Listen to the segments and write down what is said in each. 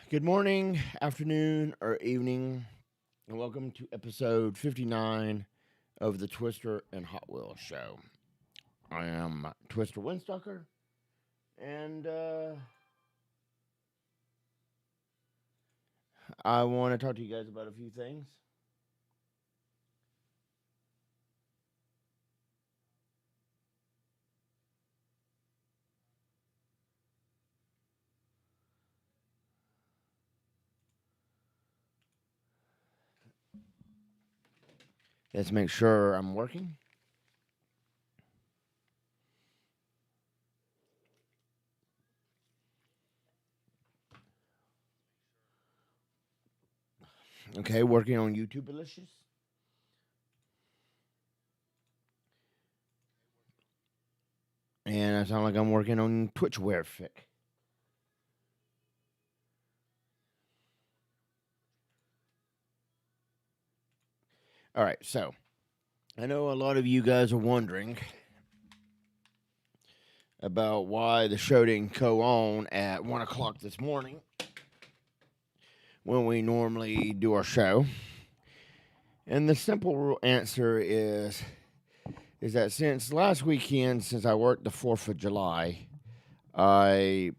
Good morning, afternoon, or evening, and welcome to episode 59 of the Twister and Hot Wheels show. I am Twister Windstalker, and I want to talk to you guys about a few things. Let's make sure I'm working. Okay, working on YouTube Delicious. And I sound like I'm working on Twitchware Fic. All right, so I know a lot of you guys are wondering about why the show didn't go on at 1 o'clock this morning when we normally do our show. And the simple answer is that since last weekend, since I worked the 4th of July, I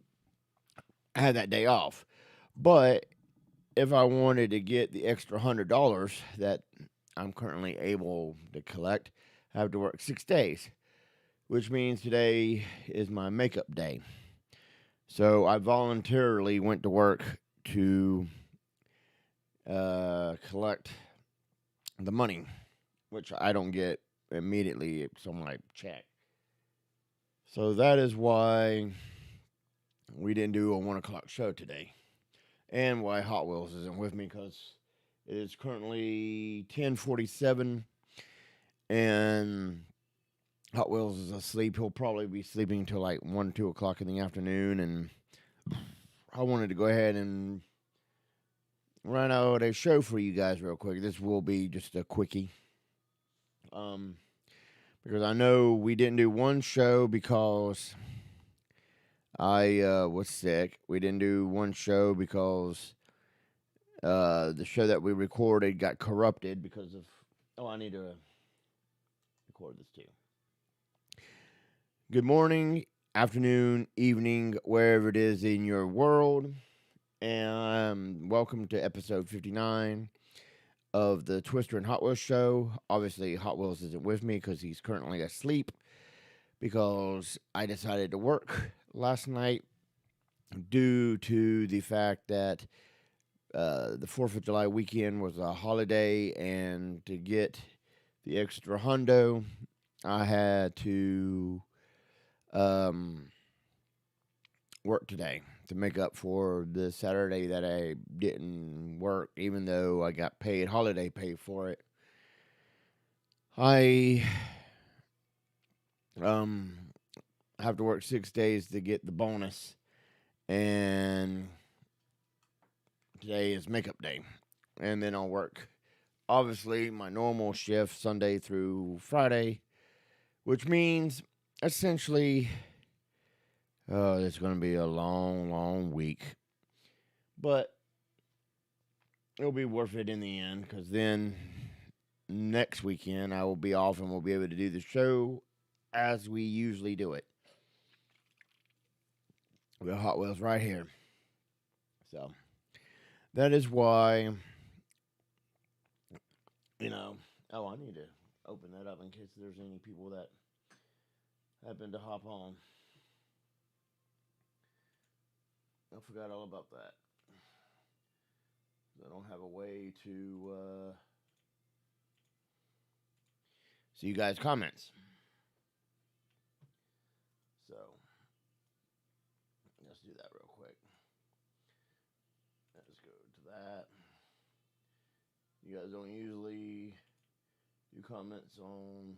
had that day off. But if I wanted to get the extra $100 that I'm currently able to collect, I have to work 6 days, which means today is my makeup day. So I voluntarily went to work to collect the money, which I don't get immediately. It's on my check. So that is why we didn't do a 1 o'clock show today, and why Hot Wheels isn't with me because it is currently 10:47, and Hot Wheels is asleep. He'll probably be sleeping till like 1, 2 o'clock in the afternoon, and I wanted to go ahead and run out a show for you guys real quick. This will be just a quickie. Um, because I know we didn't do one show because I was sick. We didn't do one show because the show that we recorded got corrupted because of. Oh, I need to record this too. Good morning, afternoon, evening, wherever it is in your world, and welcome to episode 59 of the Twister and Hot Wheels show. Obviously, Hot Wheels isn't with me because he's currently asleep because I decided to work last night due to the fact that the 4th of July weekend was a holiday, and to get the extra hundo, I had to um, work today to make up for the Saturday that I didn't work, even though I got paid holiday pay for it. I um, have to work 6 days to get the bonus, and today is makeup day, and then I'll work obviously my normal shift Sunday through Friday, which means essentially it's going to be a long, long week, but it'll be worth it in the end because then next weekend I will be off and we'll be able to do the show as we usually do it. We got Hot Wheels right here. So that is why, you know, oh, I need to open that up in case there's any people that happen to hop on. I forgot all about that. I don't have a way to see you guys' comments. So let's do that real quick. Let's go to that. You guys don't usually do comments on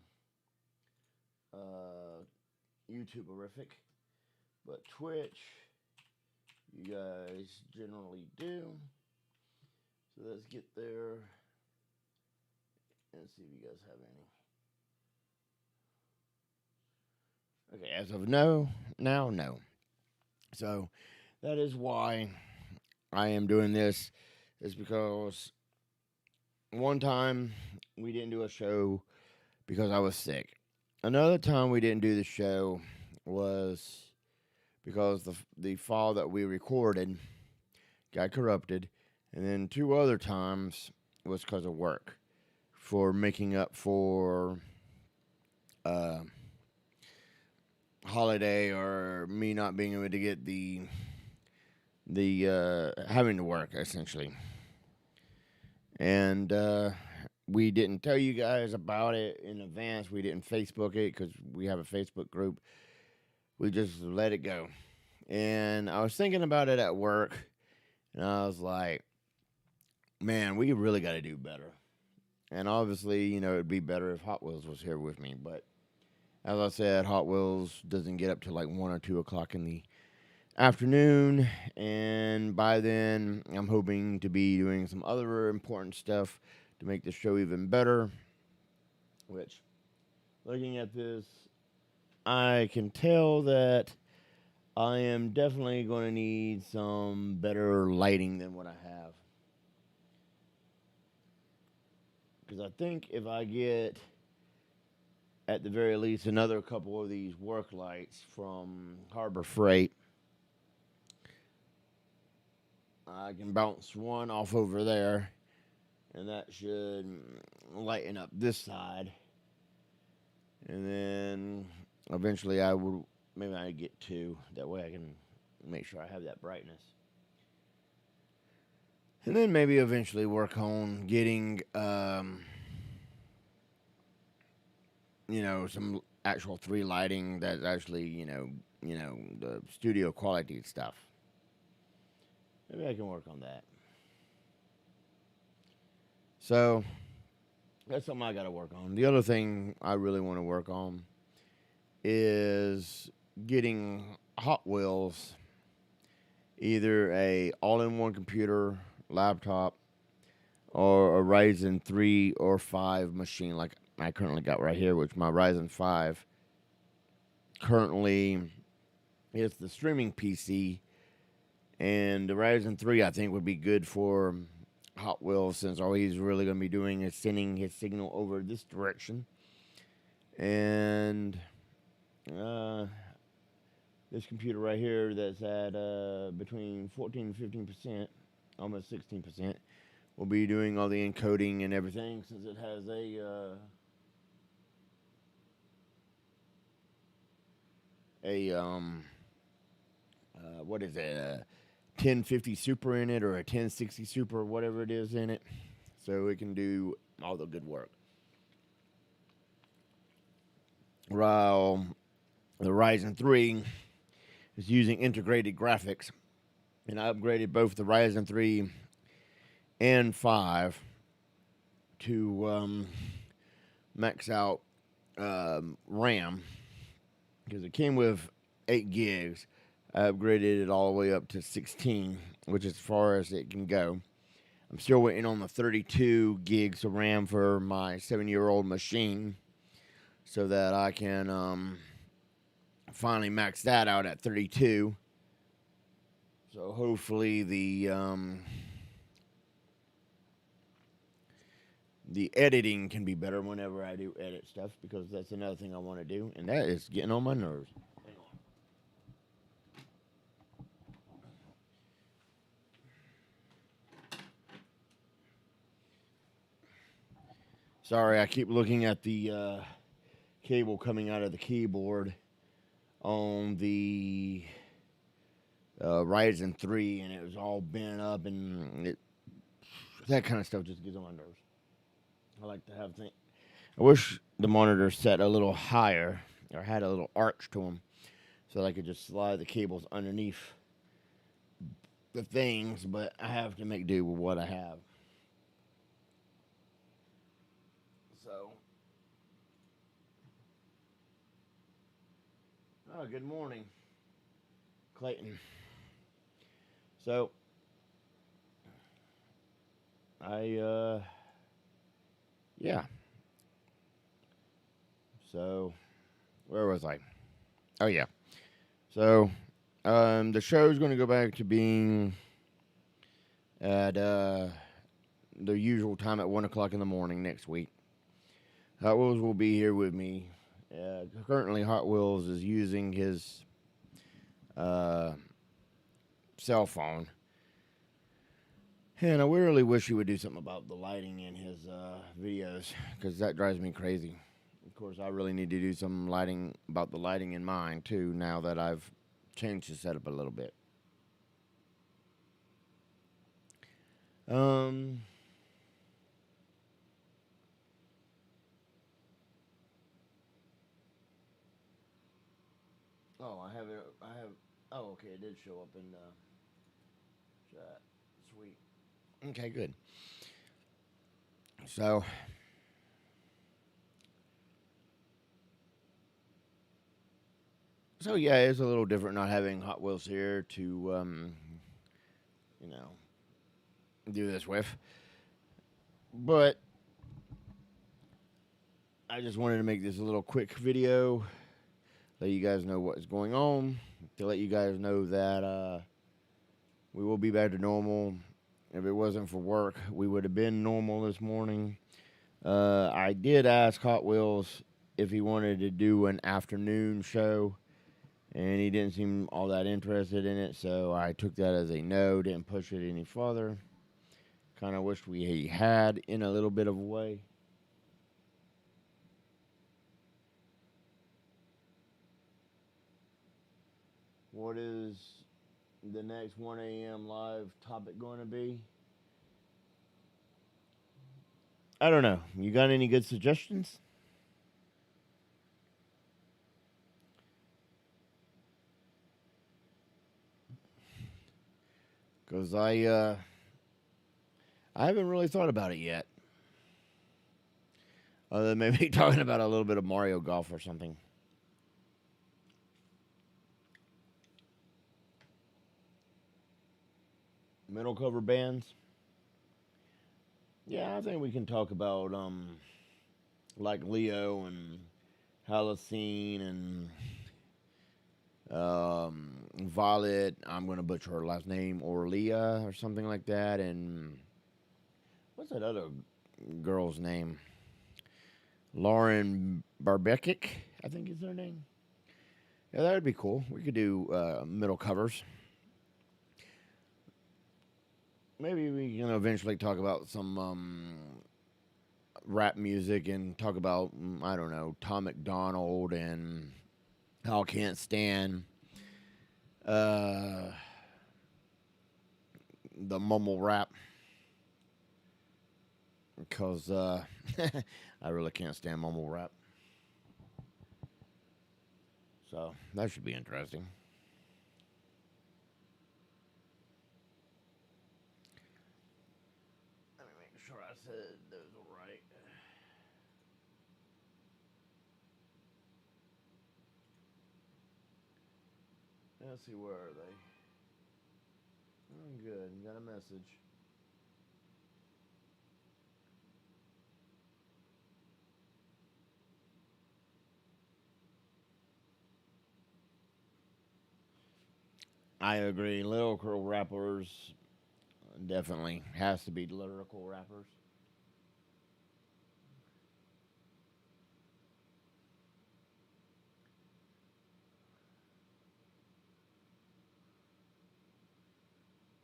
YouTube horrific, but Twitch, you guys generally do. So let's get there and see if you guys have any. Okay, as of now, no. So that is why I am doing this is because one time we didn't do a show because I was sick. Another time we didn't do the show was because the file that we recorded got corrupted, and then two other times was because of work for making up for uh, holiday or me not being able to get the having to work essentially, and we didn't tell you guys about it in advance. We didn't Facebook it because we have a Facebook group. We just let it go. And I was thinking about it at work, and I was like, man, we really got to do better. And obviously, it'd be better if Hot Wheels was here with me. But as I said, Hot Wheels doesn't get up till like 1 or 2 o'clock in the afternoon. And by then, I'm hoping to be doing some other important stuff to make the show even better. Which, looking at this, I can tell that I am definitely going to need some better lighting than what I have. Because I think if I get, at the very least, another couple of these work lights from Harbor Freight, I can bounce one off over there, and that should lighten up this side. And then eventually maybe I get two. That way I can make sure I have that brightness. And then maybe eventually work on getting, some actual 3 lighting that's actually, the studio quality stuff. Maybe I can work on that. So that's something I got to work on. The other thing I really want to work on is getting Hot Wheels either a all-in-one computer, laptop, or a Ryzen 3 or 5 machine like I currently got right here, which my Ryzen 5 currently is the streaming PC, and the Ryzen 3 I think would be good for Hot Wheels since all he's really going to be doing is sending his signal over this direction. And this computer right here that's at between 14 and 15%, almost 16%, will be doing all the encoding and everything since it has what is it, a 1050 Super in it or a 1060 Super or whatever it is in it, so it can do all the good work. While the Ryzen 3 is using integrated graphics, and I upgraded both the Ryzen 3 and 5 to max out RAM because it came with 8 gigs. I upgraded it all the way up to 16, which is as far as it can go. I'm still waiting on the 32 gigs of RAM for my 7-year-old machine so that I can finally max that out at 32. So hopefully the editing can be better whenever I do edit stuff, because that's another thing I want to do, and that is getting on my nerves. Hang on. Sorry, I keep looking at the cable coming out of the keyboard on the Ryzen 3, and it was all bent up, and that kind of stuff just gets on my nerves. I like to have things. I wish the monitor set a little higher or had a little arch to them so that I could just slide the cables underneath the things, but I have to make do with what I have. So, good morning, Clayton. So, yeah. So, where was I? Oh, yeah. So, the show's going to go back to being at the usual time at 1 o'clock in the morning next week. Hot Wheels will be here with me. Currently, Hot Wheels is using his uh, cell phone. And I really wish he would do something about the lighting in his videos because that drives me crazy. Of course, I really need to do some lighting about the lighting in mine too now that I've changed the setup a little bit. Um, oh, I have it. I have. Oh, okay, it did show up in chat. Sweet. Okay, good. So, yeah, it's a little different not having Hot Wheels here to you know, do this with. But I just wanted to make this a little quick video, let you guys know what's going on, to let you guys know that we will be back to normal. If it wasn't for work, we would have been normal this morning. I did ask Hot Wheels if he wanted to do an afternoon show, and he didn't seem all that interested in it, so I took that as a no, didn't push it any further. Kind of wished we had in a little bit of a way. What is the next 1 a.m. live topic going to be? I don't know. You got any good suggestions? Because I haven't really thought about it yet. Other than maybe talking about a little bit of Mario Golf or something. Middle cover bands. Yeah, I think we can talk about like Leo and Halocene and Violet. I'm gonna butcher her last name, or Leah or something like that. And what's that other girl's name? Lauren Barbekic, I think is her name. Yeah, that would be cool. We could do middle covers. Maybe we can eventually talk about some rap music and talk about, I don't know, Tom McDonald and how I can't stand uh, the mumble rap because I really can't stand mumble rap. So that should be interesting. Let me make sure I said those all right. Let's see, where are they? Oh, good. Got a message. I agree. Lyrical rappers definitely has to be lyrical rappers.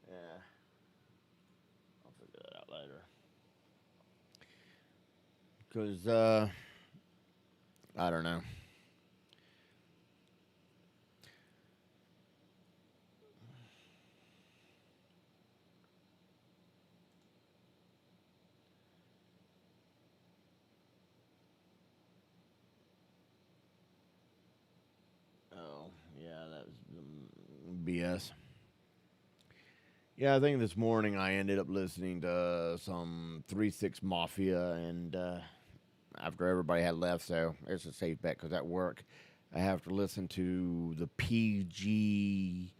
Yeah, I'll figure that out later. Cause I don't know. Oh yeah, that was BS. Yeah, I think this morning I ended up listening to some 3 6 Mafia, and after everybody had left, so it's a safe bet because at work I have to listen to the PG,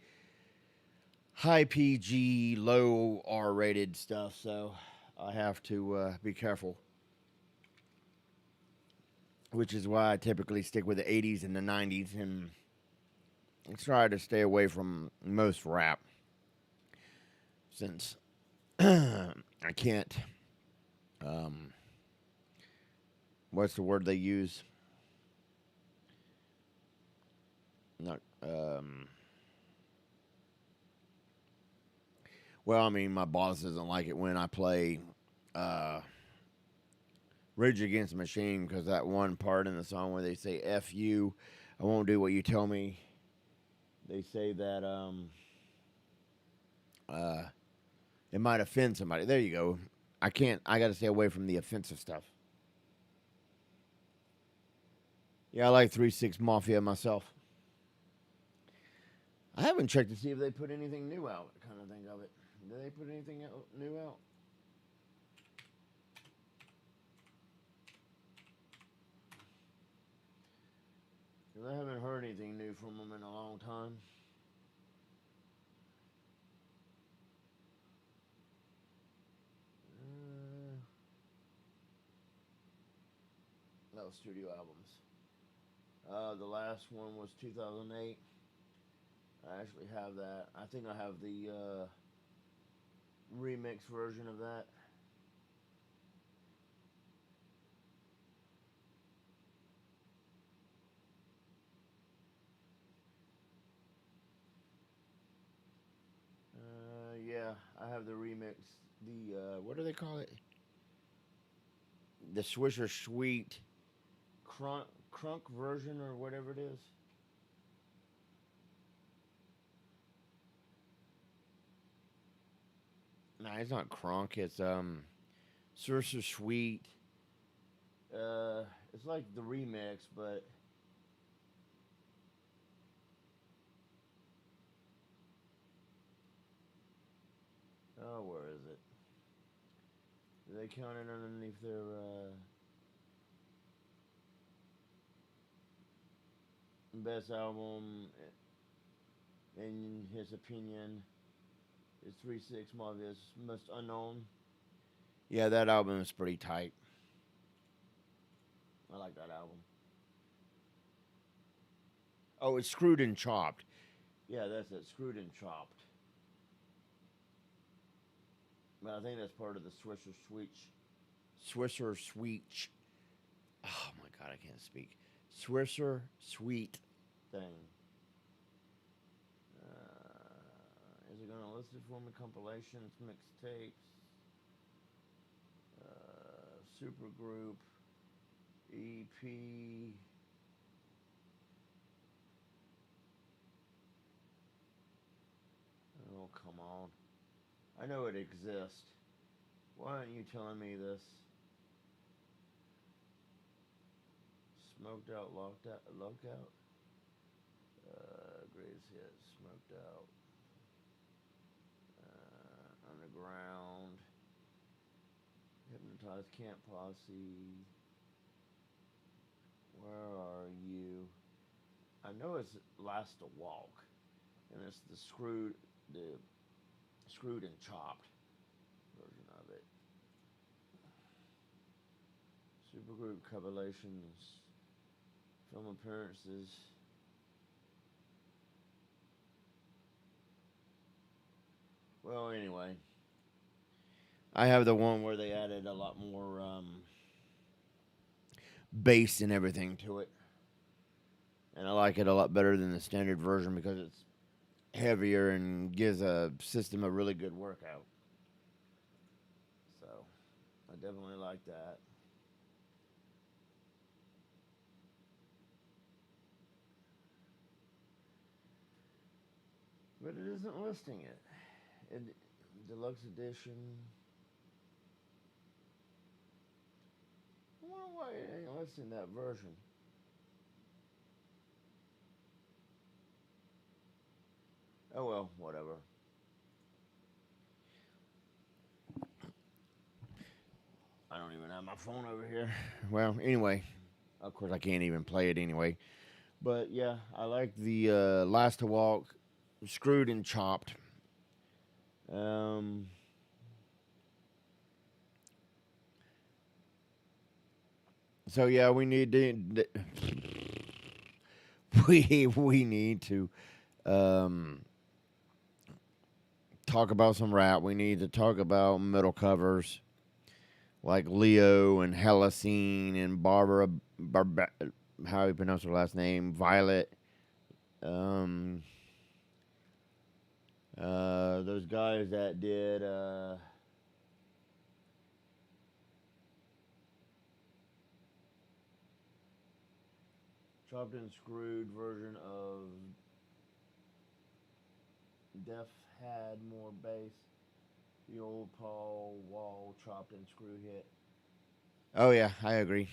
high PG, low R rated stuff, so I have to be careful. Which is why I typically stick with the 80s and the 90s and try to stay away from most rap since I can't. Um, what's the word they use? Not. Well, I mean, my boss doesn't like it when I play uh, Rage Against the Machine because that one part in the song where they say "F you," I won't do what you tell me. They say that uh, it might offend somebody. There you go. I can't. I got to stay away from the offensive stuff. Yeah, I like 3 6 Mafia myself. I haven't checked to see if they put anything new out. Kind of think of it. Did they put anything new out? Because I haven't heard anything new from them in a long time. Uh, no studio albums. The last one was 2008. I actually have that. I think I have the remix version of that. Yeah, I have the remix. The what do they call it? The Swisher Sweet crunk version or whatever it is. Nah, it's not crunk. It's Swisher Sweet. Uh, it's like the remix, but oh, where is it? Do they count it underneath their best album? In his opinion, is 3 6 Marvel's most unknown. Yeah, that album is pretty tight. I like that album. Oh, it's Screwed and Chopped. Yeah, that's it. Screwed and Chopped. But I think that's part of the Swisher Sweet. Swisher Sweet. Oh my god, I can't speak. Swisher Sweet thing. Is it gonna list it for me? Compilations, mixtapes, supergroup, EP. Oh come on! I know it exists. Why aren't you telling me this? Smoked out, locked out, lockout. Greatest hits, smoked out. Underground. Hypnotized Camp Posse. Where are you? I know it's Last to Walk, and it's the screwed and chopped version of it. Supergroup compilations, film appearances. Well, anyway, I have the one where they added a lot more bass and everything to it, and I like it a lot better than the standard version because it's heavier and gives a system a really good workout. So I definitely like that. But it isn't listing it. it Deluxe edition. I wonder why it ain't listing that version. Oh well, whatever. I don't even have my phone over here. Well, anyway, of course I can't even play it anyway. But yeah, I like the Last to Walk, Screwed and Chopped. Um, so yeah, we need to we need to um, talk about some rap. We need to talk about metal covers like Leo and Helicene and how you pronounce her last name, Violet. Um, those guys that did chopped and screwed version of Def had more bass. The old Paul Wall chopped and screw hit. Oh yeah, I agree.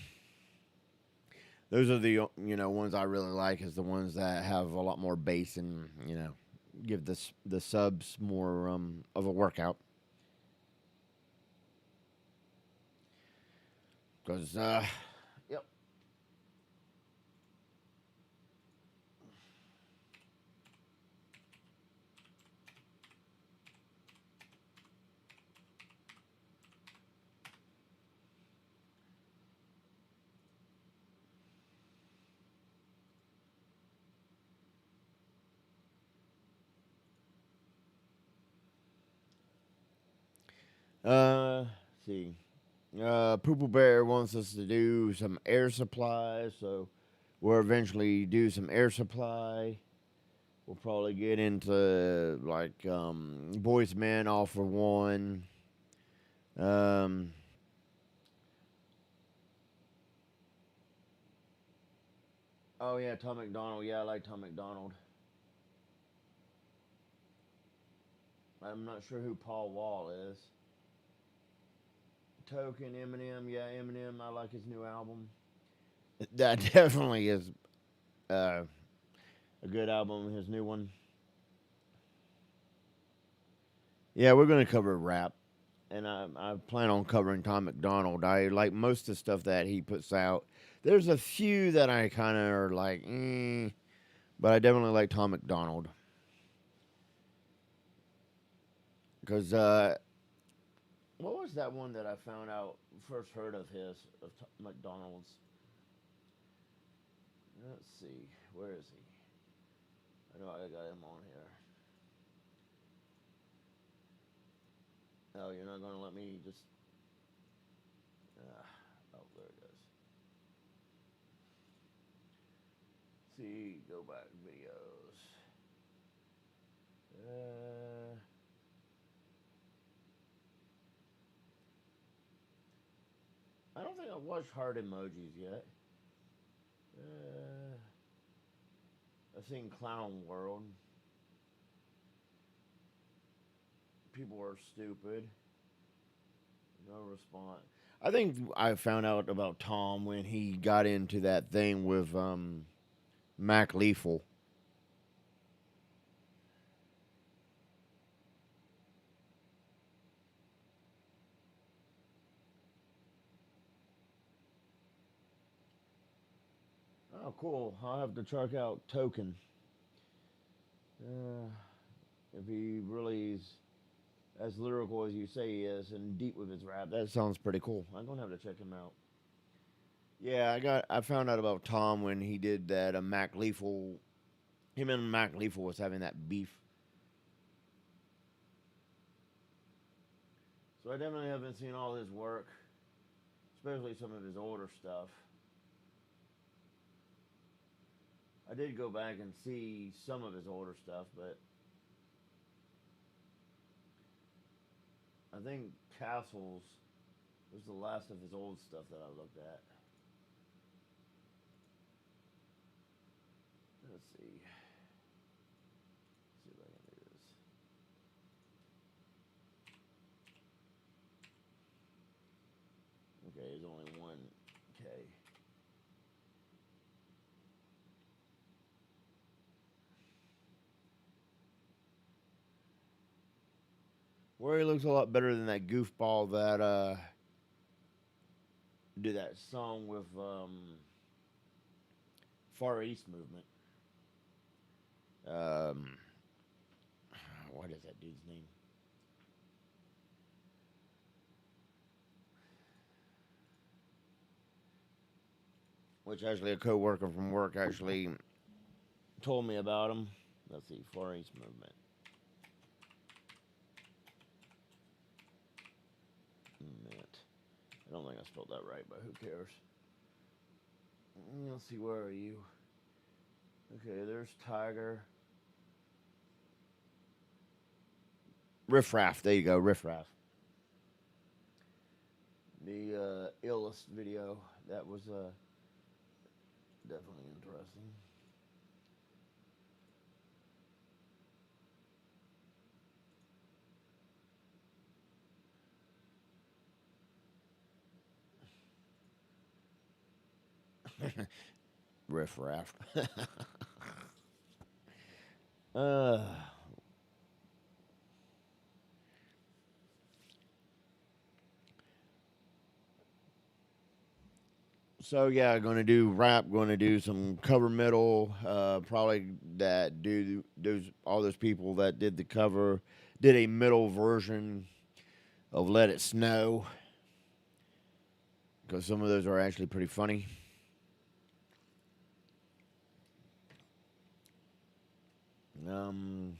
Those are the ones I really like is the ones that have a lot more bass and give the subs more of a workout. Because yep. Let's see. Poople Bear wants us to do some air supply, so we'll eventually do some air supply. We'll probably get into like Boys Man All for One. Um, oh yeah, Tom McDonald. Yeah, I like Tom McDonald. I'm not sure who Paul Wall is. Token, Eminem. Yeah, Eminem. I like his new album. That definitely is uh, a good album. His new one. Yeah, we're gonna cover rap, and I plan on covering Tom McDonald. I like most of the stuff that he puts out. There's a few that I kind of are like, but I definitely like Tom McDonald because what was that one that I found out first heard of his McDonald's? Let's see, where is he? I know I got him on here. Oh, you're not gonna let me just. Oh, there it is. See, go back videos. Uh, I don't think I've watched Heart Emojis yet. Uh, I've seen Clown World. People are stupid. No response. I think I found out about Tom when he got into that thing with Mac Lethal. Oh, cool. I'll have to check out Token. Uh, if he really is as lyrical as you say he is and deep with his rap, that sounds pretty cool. I'm gonna have to check him out. Yeah, I found out about Tom when he did that Mac Lethal. Him and Mac Lethal was having that beef. So I definitely haven't seen all his work, especially some of his older stuff. I did go back and see some of his older stuff, but I think Castles was the last of his old stuff that I looked at. Let's see. Let's see if I can do this. Okay, there's only one K. Where he looks a lot better than that goofball that did that song with Far East Movement. Um, what is that dude's name? Which actually a coworker from work actually told me about him. Let's see, Far East Movement. I don't think I spelled that right, but who cares? Let's see, where are you? Okay, there's Tiger. Riff Raff, there you go, Riff Raff. The illest video. That was definitely interesting. Riff Raff. uh, so yeah, gonna do rap. Gonna do some cover metal. Probably that do those all those people that did the cover did a metal version of Let It Snow because some of those are actually pretty funny. Um,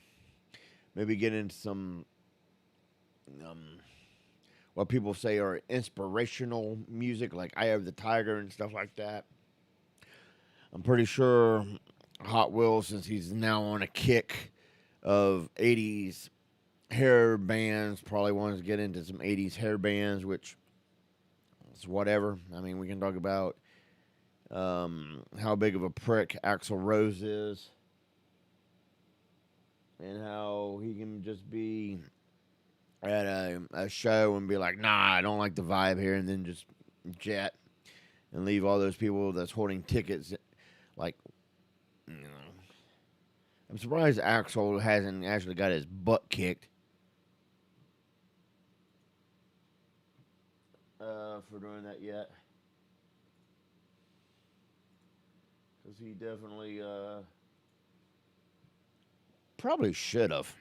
Maybe get into some um, what people say are inspirational music, like Eye of the Tiger and stuff like that. I'm pretty sure Hot Wheels, since he's now on a kick of 80s hair bands, probably wants to get into some 80s hair bands, which is whatever. I mean, we can talk about how big of a prick Axl Rose is and how he can just be at a show and be like, nah, I don't like the vibe here, and then just jet and leave all those people that's holding tickets. Like, you know, I'm surprised Axel hasn't actually got his butt kicked for doing that yet. Because he definitely probably should have.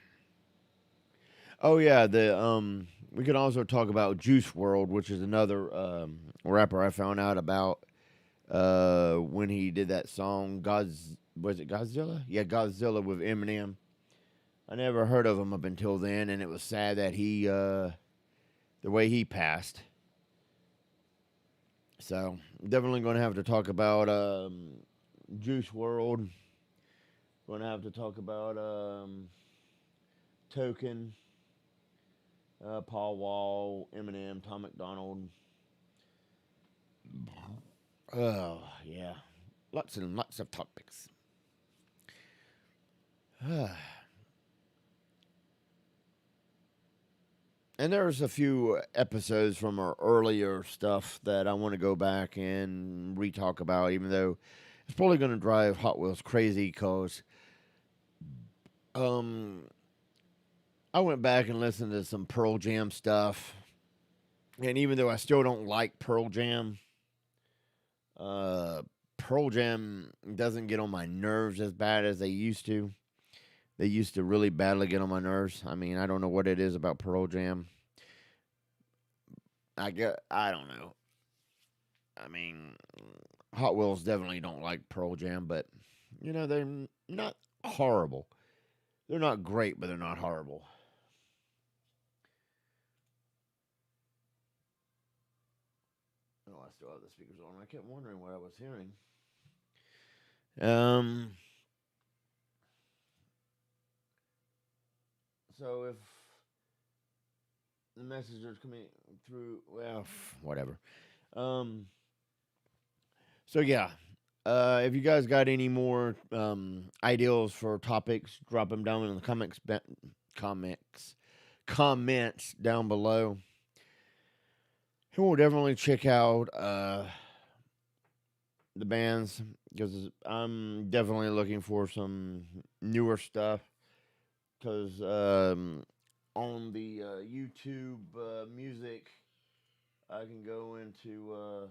Oh yeah, the we can also talk about Juice World, which is another rapper I found out about when he did that song was it Godzilla? Yeah, Godzilla with Eminem. I never heard of him up until then, and it was sad that he the way he passed. So definitely going to have to talk about Juice World. Going to have to talk about Token, Paul Wall, Eminem, Tom McDonald. Oh yeah, lots and lots of topics. And there's a few episodes from our earlier stuff that I want to go back and re-talk about, even though it's probably going to drive Hot Wheels crazy because um, I went back and listened to some Pearl Jam stuff, and even though I still don't like uh, Pearl Jam doesn't get on my nerves as bad as they used to. They used to really badly get on my nerves. I mean, I don't know what it is about Pearl Jam. I don't know. I mean, Hot Wheels definitely don't like Pearl Jam, but they're not horrible. They're not great, but they're not horrible. Oh, I still have the speakers on. I kept wondering what I was hearing. Um, so if the message is coming through, well, whatever. Um, so yeah, if you guys got any more ideals for topics, drop them down in the comics comments down below. And we'll definitely check out the bands because I'm definitely looking for some newer stuff. Because on the YouTube music, I can go into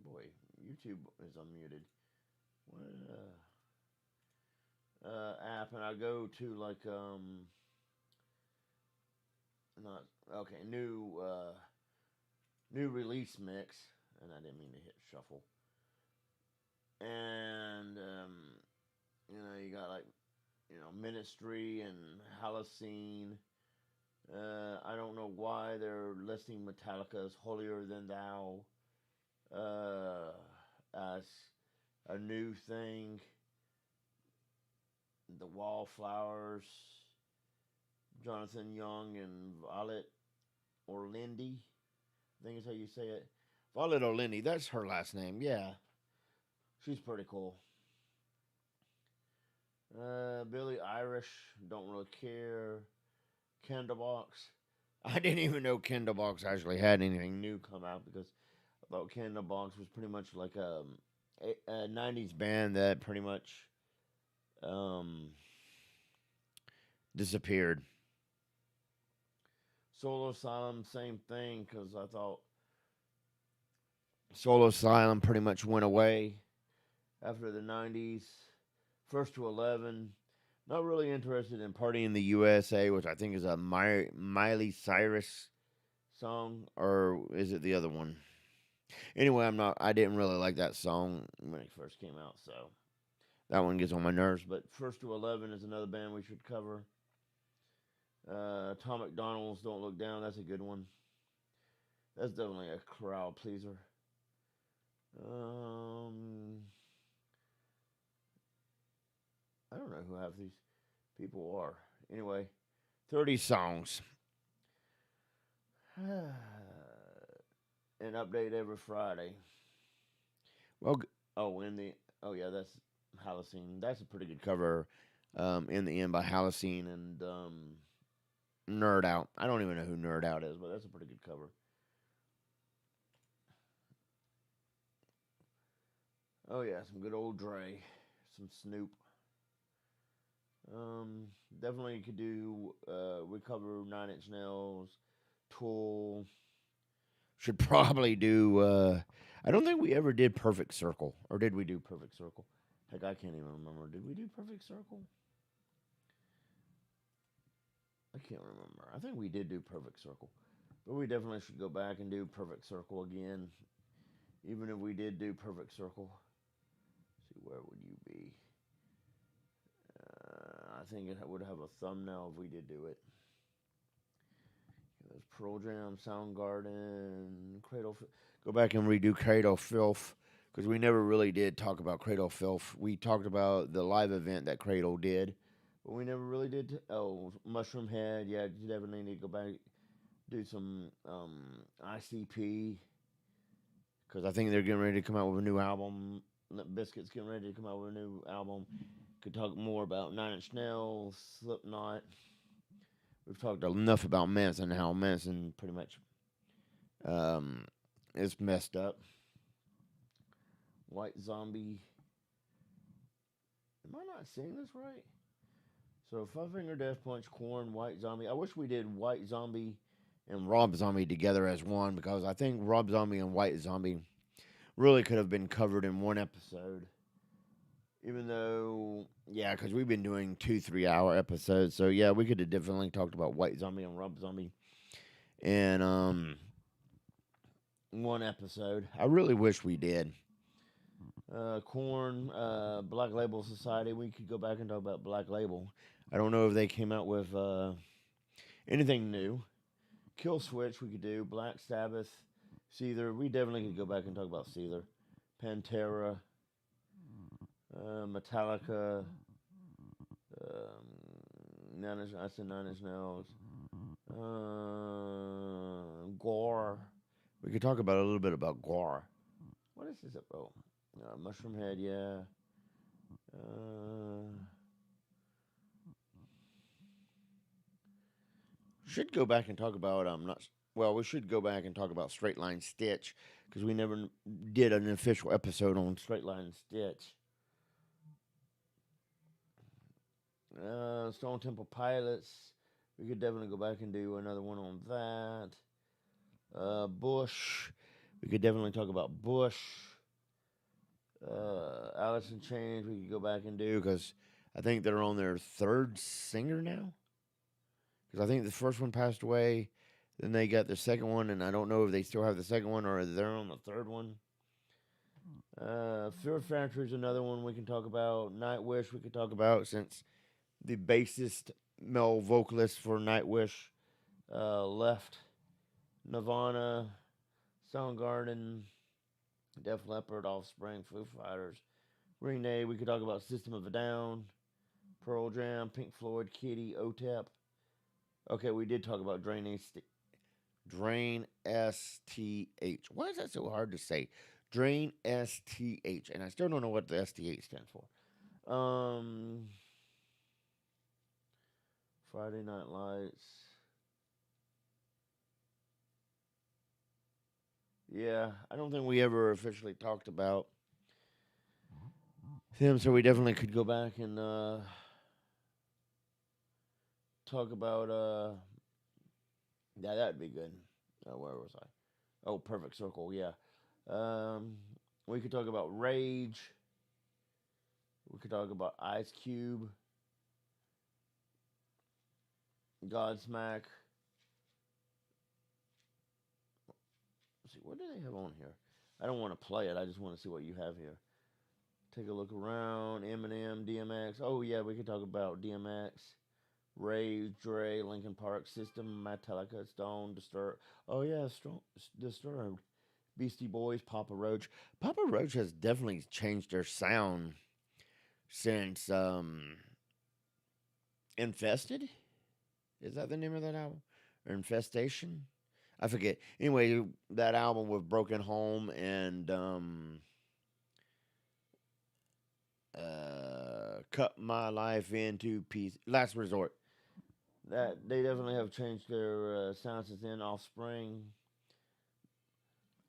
boy, YouTube is unmuted. What app? And I go to like not okay new release mix, and I didn't mean to hit shuffle. And you got like Ministry and Halocene I don't know why they're listing Metallica's "Holier Than Thou" as a new thing. The Wallflowers, Jonathan Young and Violet Orlindi. I think is how you say it. Violet Orlindi. That's her last name. Yeah, she's pretty cool. Billy Irish. Don't really care. Candlebox. I didn't even know Candlebox actually had anything new come out because I thought Candlebox was pretty much like a 90s band that pretty much um, disappeared. Soul Asylum, same thing because I thought Soul Asylum pretty much went away after the 90s. First to 11. Not really interested in Party in the USA, which I think is a Miley Cyrus song, or is it the other one? Anyway, I didn't really like that song when it first came out, so that one gets on my nerves. But First to 11 is another band we should cover. Tom McDonald's Don't Look Down, that's a good one. That's definitely a crowd pleaser. Um, I don't know who half these people are. Anyway, 30 songs. An update every Friday. Well, oh, in the oh yeah, that's Halocene. That's a pretty good cover. In the end by Halocene and Nerd Out. I don't even know who Nerd Out is, but that's a pretty good cover. Oh yeah, some good old Dre, some Snoop. Um, Definitely could do. We cover Nine Inch Nails, Tool. Should probably do. I don't think we ever did Perfect Circle, or did we do Perfect Circle? Heck, I can't even remember. Did we do Perfect Circle? I can't remember. I think we did do Perfect Circle, but we definitely should go back and do Perfect Circle again. Even if we did do Perfect Circle, let's see where would you be? I think it would have a thumbnail if we did do it. There's Pearl Jam, Soundgarden, Cradle. Go back and redo Cradle Filth because we never really did talk about Cradle Filth. We talked about the live event that Cradle did, but we never really did. Oh, Mushroom Head. Yeah, you definitely need to go back do some ICP because I think they're getting ready to come out with a new album. Biscuits getting ready to come out with a new album. Could talk more about Nine Inch Nails, Slipknot. We've talked enough about Manson, how Manson pretty much um, is messed up. White Zombie. Am I not saying this right? So Five Finger Death Punch, Corn, White Zombie. I wish we did White Zombie and Rob Zombie together as one because I think Rob Zombie and White Zombie really could have been covered in one episode. Even though, yeah, because we've been doing 2 3 hour episodes, so yeah, we could have definitely talked about White Zombie and Rob Zombie in one episode. I really wish we did. Corn, Black Label Society. We could go back and talk about Black Label. I don't know if they came out with anything new. Kill Switch. We could do Black Sabbath, Seether. We definitely could go back and talk about Seether, Pantera, Metallica. I said Nine Inch Nails. Gore. We could talk about a little bit about Gore. What is this? Oh, Mushroom Head. Yeah. Uh, should go back and talk about not well. We should go back and talk about Straight Line Stitch because we never did an official episode on Straight Line Stitch. Stone Temple Pilots. We could definitely go back and do another one on that. Bush. We could definitely talk about Bush. Alice in Chains. We could go back and do because I think they're on their third singer now. Because I think the first one passed away. Then they got the second one, and I don't know if they still have the second one or they're on the third one. Fear Factory is another one we can talk about. Nightwish we could talk about since the bassist male vocalist for Nightwish Left, Nirvana, Soundgarden, Def Leppard, Offspring, Foo Fighters, Green Day. We could talk about System of a Down, Pearl Jam, Pink Floyd, Kitty, OTEP. Okay, we did talk about Drain STH. Why is that so hard to say? Drain STH, and I still don't know what the STH stands for. Friday Night Lights. Yeah, I don't think we ever officially talked about him, so we definitely could go back and talk about. Yeah, that'd be good. Where was I? Oh, Perfect Circle. Yeah. Um, we could talk about Rage. We could talk about Ice Cube, Godsmack. Let's see, what do they have on here? I don't want to play it. I just want to see what you have here. Take a look around. Eminem, DMX. Oh yeah, we could talk about DMX, Ray, Dre, Linkin Park, System, Metallica, Stone, Disturbed. Oh yeah, Disturbed. Beastie Boys, Papa Roach. Papa Roach has definitely changed their sound since Infested. Is that the name of that album? Or Infestation? I forget. Anyway, that album with Broken Home and Cut My Life Into Pieces. Last Resort. That they definitely have changed their sound since then. Offspring.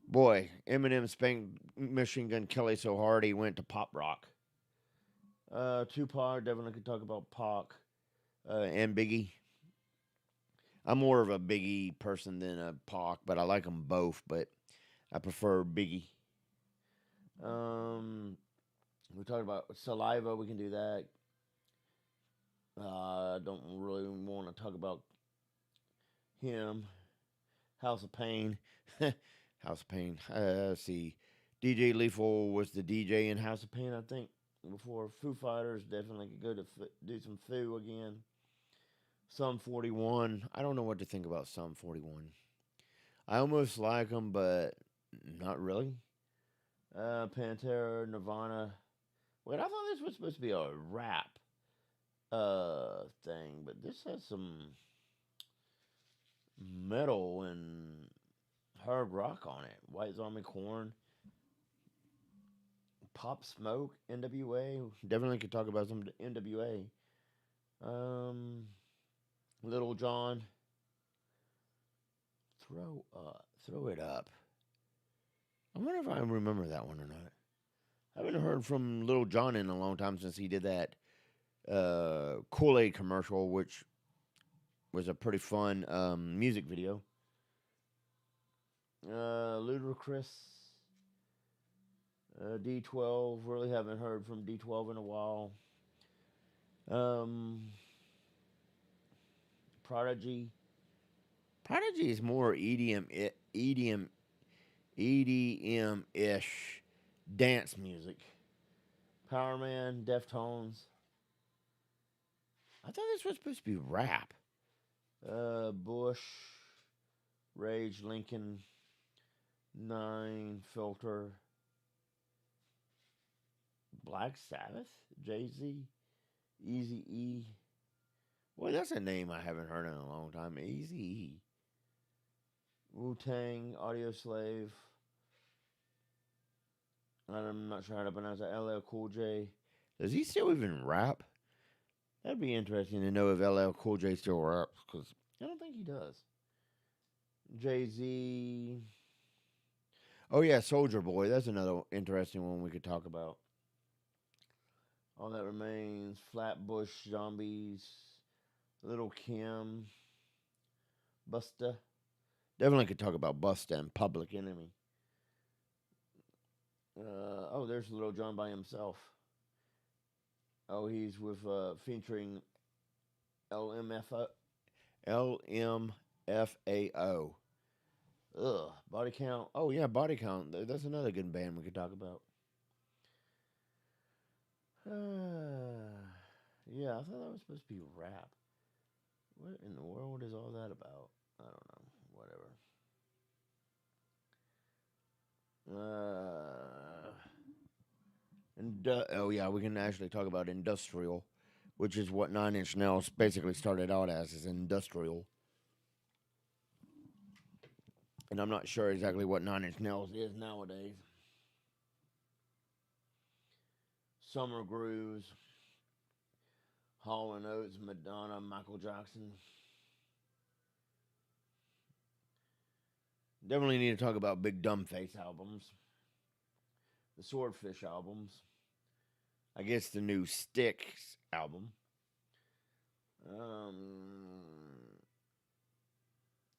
Boy, Eminem spanked Machine Gun Kelly so hard he went to pop rock. Tupac, definitely could talk about Pac and Biggie. I'm more of a Biggie person than a Pac, but I like them both. But I prefer Biggie. We talked about Saliva. We can do that. I don't really want to talk about him. House of Pain. House of Pain. Let's see. DJ Lethal was the DJ in House of Pain, I think. Before Foo Fighters, definitely could go to do some Foo again. Sum 41. I don't know what to think about Sum 41. I almost like them, but not really. Pantera, Nirvana. Wait, I thought this was supposed to be a rap thing, but this has some metal and hard rock on it. White Zombie, Corn, Pop Smoke, NWA. Definitely could talk about some NWA. Um, Little John. Throw it up. I wonder if I remember that one or not. I haven't heard from Little John in a long time since he did that Kool-Aid commercial, which was a pretty fun music video. Ludacris, D12. Really haven't heard from D12 in a while. Um, Prodigy. Prodigy is more EDM ish dance music. Power Man, Deftones. I thought this was supposed to be rap. Bush, Rage, Lincoln, Nine, Filter, Black Sabbath, Jay Z, Easy E. Boy, that's a name I haven't heard in a long time. Easy E. Wu Tang, Audio Slave. I'm not sure how to pronounce that. LL Cool J. Does he still even rap? That'd be interesting to know if LL Cool J still raps, because I don't think he does. Jay Z. Oh, yeah, Soldier Boy. That's another interesting one we could talk about. All That Remains, Flatbush Zombies, Little Kim, Busta. Definitely could talk about Busta and Public Enemy. Oh, there's Little John by himself. Oh, he's with featuring LMFAO. LMFAO. Ugh, Body Count. Oh yeah, Body Count. That's another good band we could talk about. Yeah, I thought that was supposed to be rap. What in the world is all that about? I don't know. Whatever. Oh yeah, we can actually talk about industrial, which is what Nine Inch Nails basically started out as, is industrial. And I'm not sure exactly what Nine Inch Nails is nowadays. Summer Grooves, Hall and Oates, Madonna, Michael Jackson. Definitely need to talk about Big Dumb Face albums, the Swordfish albums. I guess the new Styx album. Um,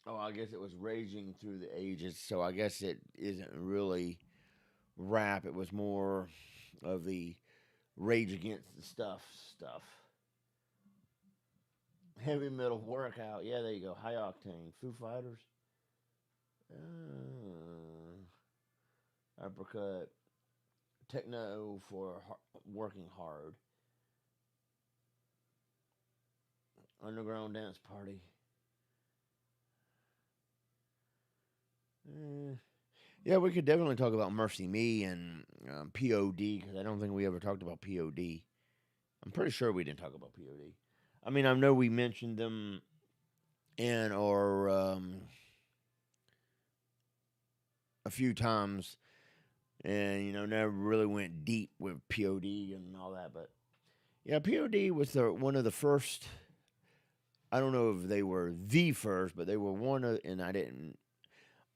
oh, I guess it was Raging Through the Ages, so I guess it isn't really rap. It was more of the Rage Against the stuff. Heavy metal workout. Yeah, there you go. High octane. Foo Fighters. Uppercut. Techno for working hard. Underground dance party. Eh. Yeah, we could definitely talk about Mercy Me and POD because I don't think we ever talked about POD. I'm pretty sure we didn't talk about POD. I mean, I know we mentioned them in our a few times, and never really went deep with POD and all that. But yeah, POD was one of the first. I don't know if they were the first, but they were one of, and I didn't,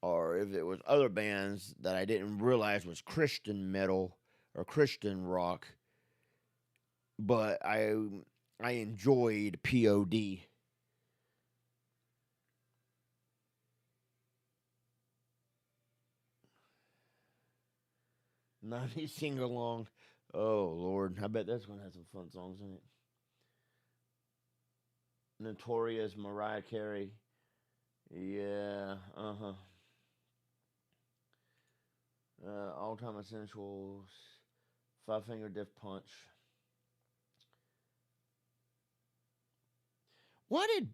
or if it was other bands that I didn't realize was Christian metal or Christian rock. But I enjoyed POD. '90s sing along. Oh Lord, I bet that's gonna have some fun songs in it. Notorious, Mariah Carey. Yeah, uh-huh. All Time Essentials, Five Finger Death Punch. Why did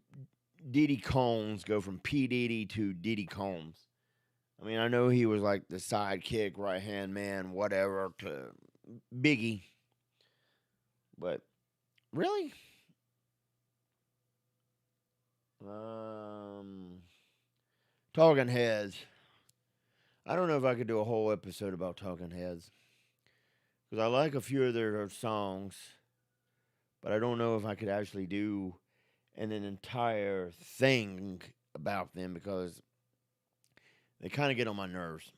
Diddy Combs go from P. Diddy to Diddy Combs? I mean, I know he was like the sidekick, right hand man, whatever, to Biggie. But really? Um, Talking Heads. I don't know if I could do a whole episode about Talking Heads. Because I like a few of their songs, but I don't know if I could actually do an entire thing about them because they kind of get on my nerves.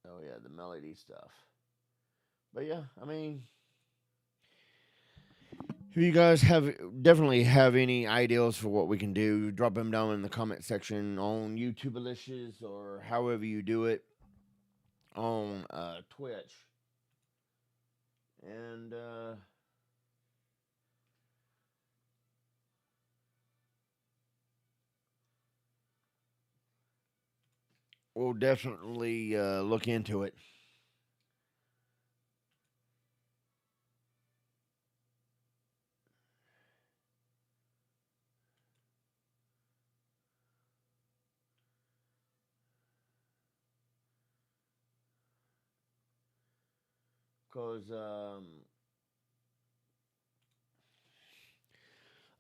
Oh yeah, the melody stuff. But yeah, I mean, if you guys definitely have any ideas for what we can do, drop them down in the comment section on YouTube Alicious or however you do it on Twitch. And we'll definitely look into it. Because,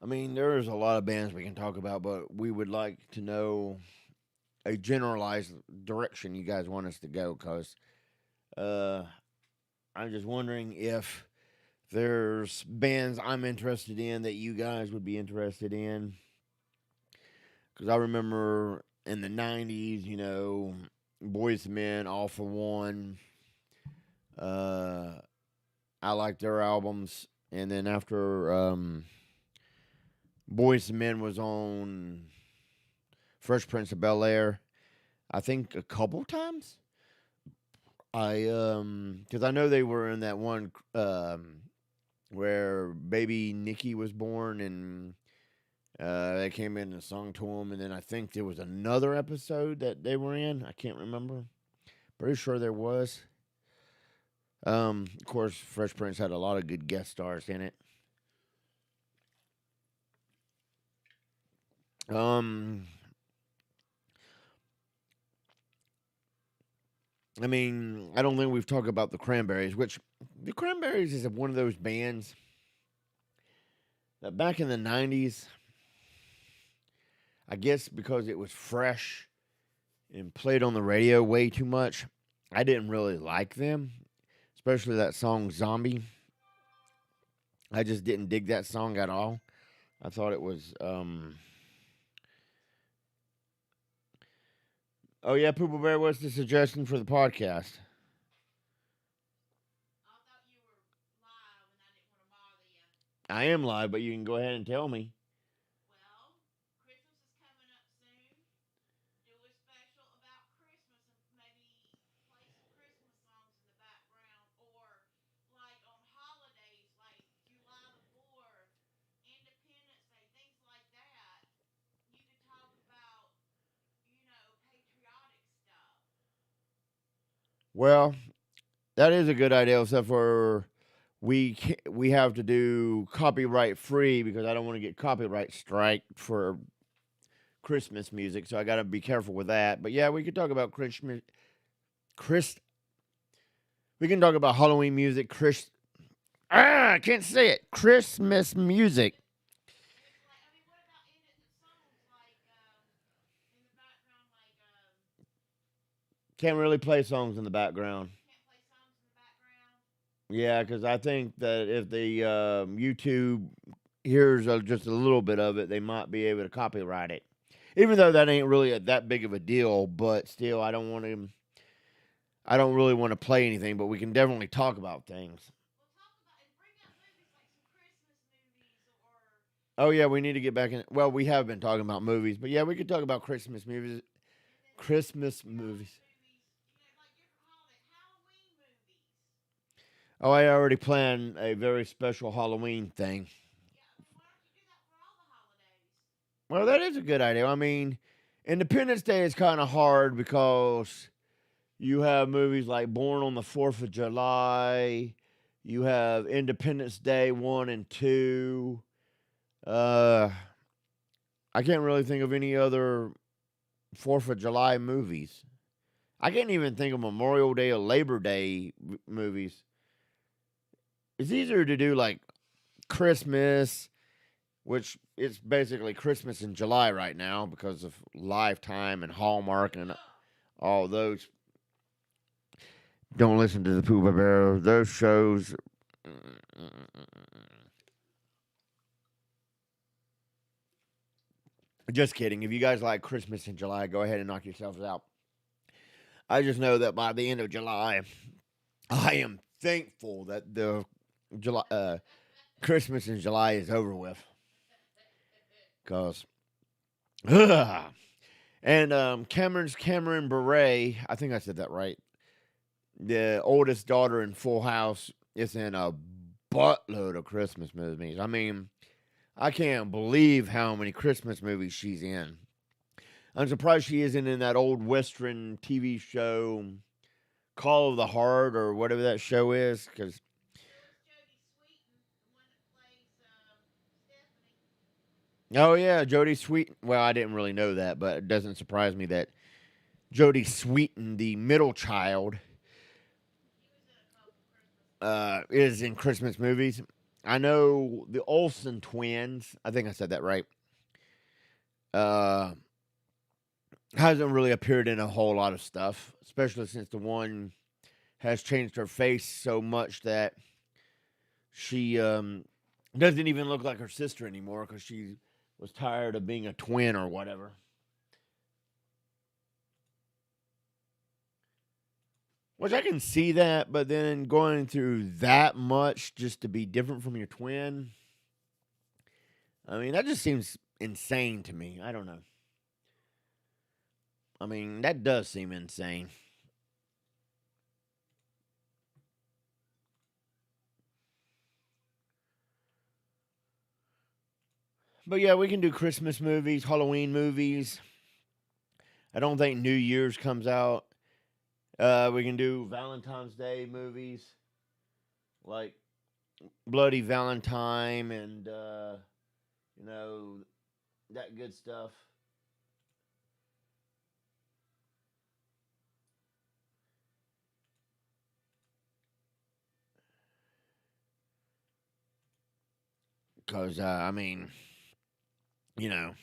I mean, there's a lot of bands we can talk about, but we would like to know a generalized direction you guys want us to go. Because uh, I'm just wondering if there's bands I'm interested in that you guys would be interested in. Because I remember in the 90s, Boys II Men, All for One. Uh, I liked their albums. And then after Boys II Men was on Fresh Prince of Bel Air, I think a couple times. Because I know they were in that one where baby Nikki was born and they came in and sung to him, and then I think there was another episode that they were in. I can't remember. Pretty sure there was. Of course, Fresh Prince had a lot of good guest stars in it. Um, I mean, I don't think we've talked about the Cranberries, which the Cranberries is one of those bands that back in the 90s, I guess because it was fresh and played on the radio way too much, I didn't really like them, especially that song Zombie. I just didn't dig that song at all. I thought it was oh yeah, Poopa Bear, what's the suggestion for the podcast? I am live, but you can go ahead and tell me. Well, that is a good idea, except for we have to do copyright free because I don't want to get copyright strike for Christmas music, so I got to be careful with that. But yeah, we could talk about Christmas. Chris, we can talk about Halloween music. I can't say it. Christmas music. Can't really play songs in the background. Yeah, because I think that if the YouTube hears just a little bit of it, they might be able to copyright it. Even though that ain't really that big of a deal, but still, I don't want to. I don't really want to play anything, but we can definitely talk about things. Oh yeah, we need to get back in. Well, we have been talking about movies, but yeah, we could talk about Christmas movies. Christmas movies. Oh, I already planned a very special Halloween thing. Well, that is a good idea. I mean, Independence Day is kind of hard because you have movies like Born on the 4th of July. You have Independence Day 1 and 2. Uh, I can't really think of any other 4th of July movies. I can't even think of Memorial Day or Labor Day movies. It's easier to do like Christmas, which it's basically Christmas in July right now because of Lifetime and Hallmark and all those. Don't listen to the Pooh Bear. Those shows. Just kidding. If you guys like Christmas in July, go ahead and knock yourselves out. I just know that by the end of July, I am thankful that the July Christmas in July is over with. Cause and Cameron Bure, I think I said that right. The oldest daughter in Full House is in a buttload of Christmas movies. I mean, I can't believe how many Christmas movies she's in. I'm surprised she isn't in that old Western TV show, Call of the Heart, or whatever that show is. Because oh yeah, Jodie Sweet. Well, I didn't really know that, but it doesn't surprise me that Jodie Sweetin, the middle child, is in Christmas movies. I know the Olsen twins. I think I said that right. Uh, hasn't really appeared in a whole lot of stuff, especially since the one has changed her face so much that she doesn't even look like her sister anymore because she was tired of being a twin or whatever. Which I can see that, but then going through that much just to be different from your twin, I mean, that just seems insane to me. I don't know. I mean, that does seem insane. But yeah, we can do Christmas movies, Halloween movies. I don't think New Year's comes out. We can do Valentine's Day movies like Bloody Valentine and you know that good stuff. Because, I mean, you know,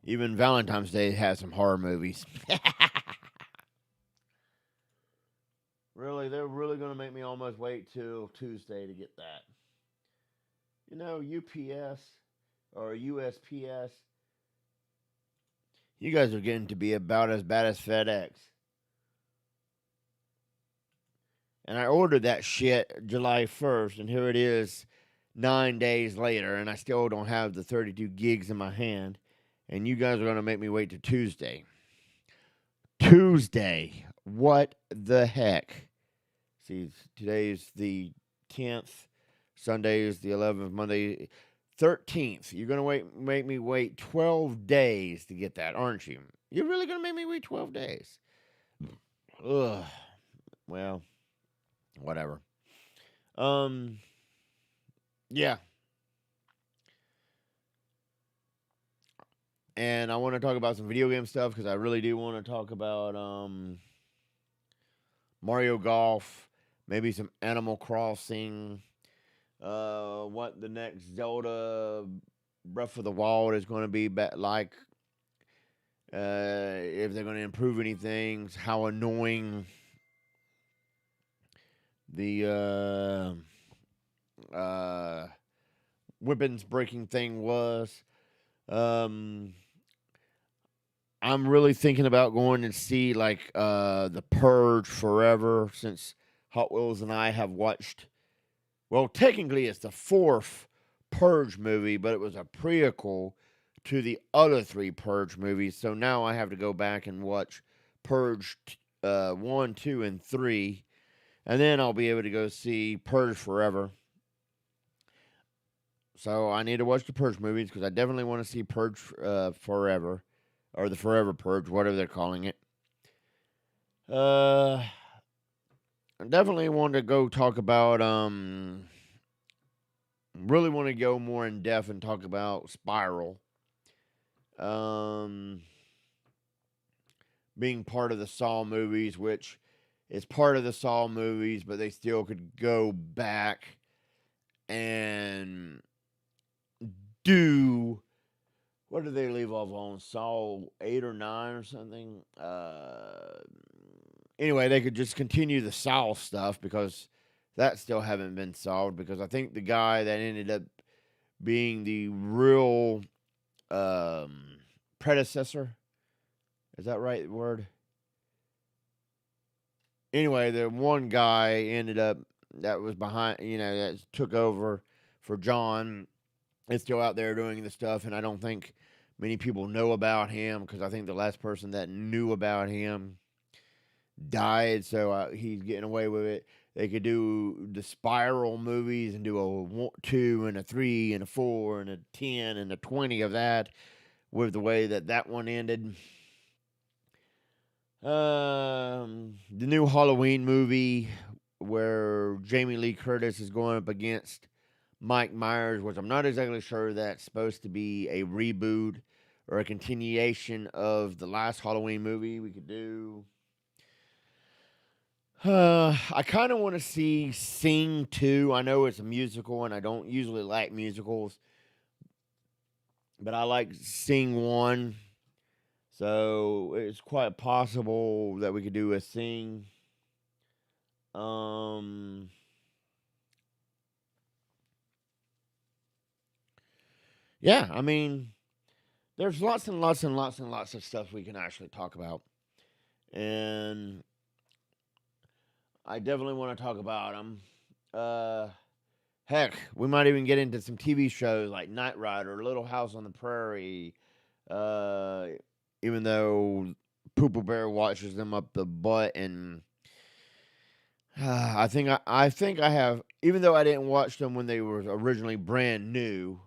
even Valentine's Day has some horror movies. Really, they're really going to make me almost wait till Tuesday to get that. UPS or USPS, you guys are getting to be about as bad as FedEx. And I ordered that shit July 1st, and here it is 9 days later, and I still don't have the 32 gigs in my hand. And you guys are going to make me wait till Tuesday. Tuesday. What the heck? See, today's the 10th. Sunday is the 11th. Monday, 13th. You're going to make me wait 12 days to get that, aren't you? You're really going to make me wait 12 days? Ugh. Well, whatever. Yeah. And I want to talk about some video game stuff because I really do want to talk about Mario Golf, maybe some Animal Crossing, what the next Zelda Breath of the Wild is going to be like, if they're going to improve anything, how annoying the weapons breaking thing was. I'm really thinking about going and see like the Purge Forever, since Hot Wheels and I have watched. Well, technically it's the fourth Purge movie, but it was a prequel to the other three Purge movies. So now I have to go back and watch Purge 1, 2, and 3, and then I'll be able to go see Purge Forever. So I need to watch the Purge movies because I definitely want to see Purge Forever, or the Forever Purge, whatever they're calling it. I definitely want to go talk about really want to go more in depth and talk about Spiral. Being part of the Saw movies, which is part of the Saw movies, but they still could go back and do, what did they leave off on? Saw 8 or 9 or something? Anyway, they could just continue the Saw stuff because that still haven't been solved, because I think the guy that ended up being the real predecessor, is that right word? Anyway, the one guy ended up that was behind, that took over for John, is still out there doing the stuff, and I don't think many people know about him because I think the last person that knew about him died, so he's getting away with it. They could do the Spiral movies and do a 2 and a 3 and a 4 and a 10 and a 20 of that, with the way that one ended. The new Halloween movie where Jamie Lee Curtis is going up against Mike Myers, which I'm not exactly sure that's supposed to be a reboot or a continuation of the last Halloween movie. We could do. I kind of want to see Sing 2. I know it's a musical, and I don't usually like musicals, but I like Sing 1. So it's quite possible that we could do a Sing. Yeah, I mean, there's lots and lots and lots and lots of stuff we can actually talk about. And I definitely want to talk about them. Heck, we might even get into some TV shows like Knight Rider, Little House on the Prairie. Uh, Even though Poopa Bear watches them up the butt, and I think I have. Even though I didn't watch them when they were originally brand new,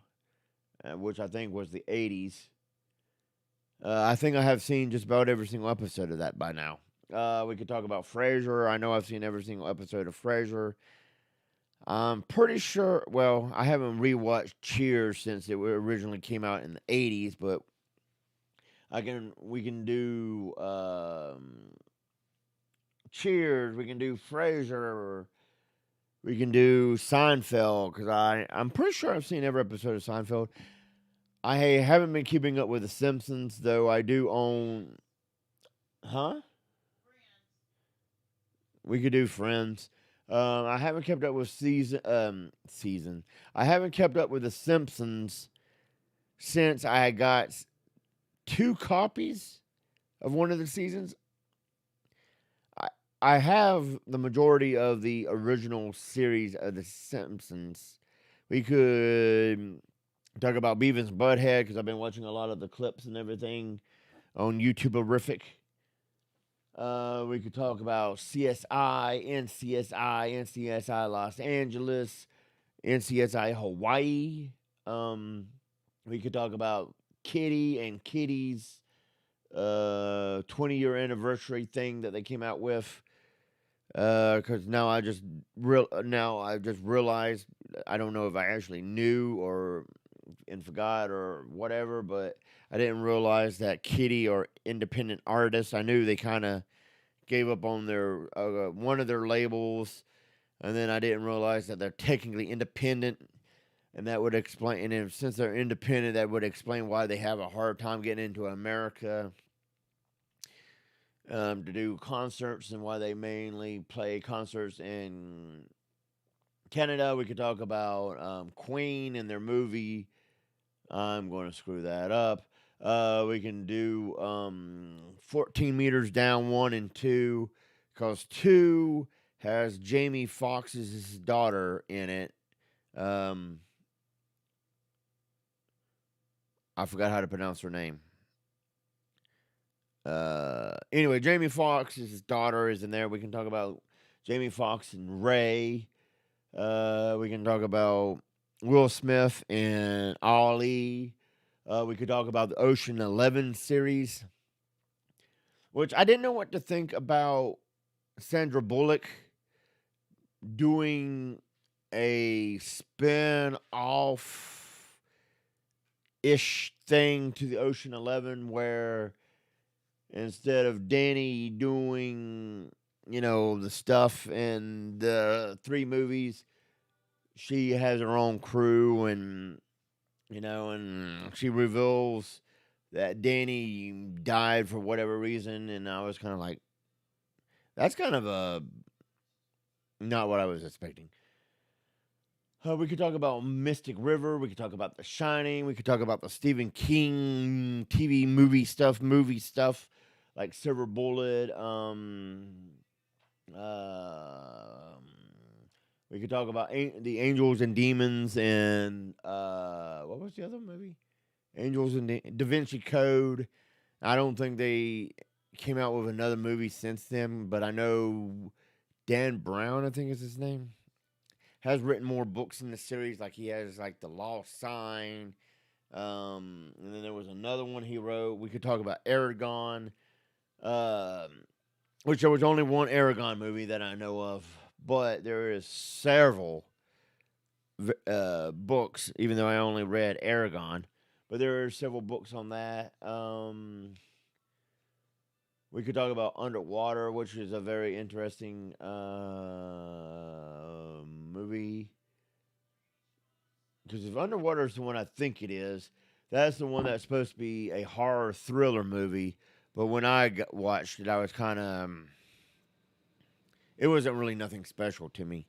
which I think was the '80s. I think I have seen just about every single episode of that by now. We could talk about Frasier. I know I've seen every single episode of Frasier. I'm pretty sure. Well, I haven't rewatched Cheers since it originally came out in the '80s, but I can. We can do Cheers. We can do Frasier. We can do Seinfeld because I'm pretty sure I've seen every episode of Seinfeld. I haven't been keeping up with The Simpsons though. I do own. Huh? We could do Friends. I haven't kept up with season. I haven't kept up with The Simpsons since I got two copies of one of the seasons. I I have the majority of the original series of The Simpsons. We could talk about Beavis and Butthead because I've been watching a lot of the clips and everything on YouTuberific. We could talk about CSI, NCSI, NCSI Los Angeles, NCSI Hawaii. Um, we could talk about Kitty and Kitty's 20-year anniversary thing that they came out with. Because now I just realized I don't know if I actually knew or and forgot or whatever, but I didn't realize that Kitty are independent artists. I knew they kind of gave up on their one of their labels, and then I didn't realize that they're technically independent, and that would explain. And if, since they're independent, that would explain why they have a hard time getting into America to do concerts, and why they mainly play concerts in Canada. We could talk about Queen and their movie. I'm going to screw that up. We can do 14 meters down 1 and 2 because 2 has Jamie Foxx's daughter in it. Um, I forgot how to pronounce her name. Anyway, Jamie Foxx's daughter is in there. We can talk about Jamie Foxx and Ray. We can talk about Will Smith and Ali. We could talk about the Ocean 11 series, which I didn't know what to think about Sandra Bullock doing a spin off ish thing to the Ocean 11 where instead of Danny doing, the stuff in the three movies, she has her own crew and she reveals that Danny died for whatever reason. And I was kind of like, that's kind of not what I was expecting. We could talk about Mystic River. We could talk about The Shining. We could talk about the Stephen King TV movie stuff like Silver Bullet. Um, we could talk about the Angels and Demons and what was the other movie? Angels and Da Vinci Code. I don't think they came out with another movie since then, but I know Dan Brown, I think is his name, has written more books in the series. Like he has like The Lost Sign. And then there was another one he wrote. We could talk about Aragon, um, which there was only one Aragon movie that I know of, but there is several books. Even though I only read Aragon, but there are several books on that. We could talk about Underwater, which is a very interesting movie. Because if Underwater is the one I think it is, that's the one that's supposed to be a horror thriller movie. But when watched it, I was kind of. It wasn't really nothing special to me.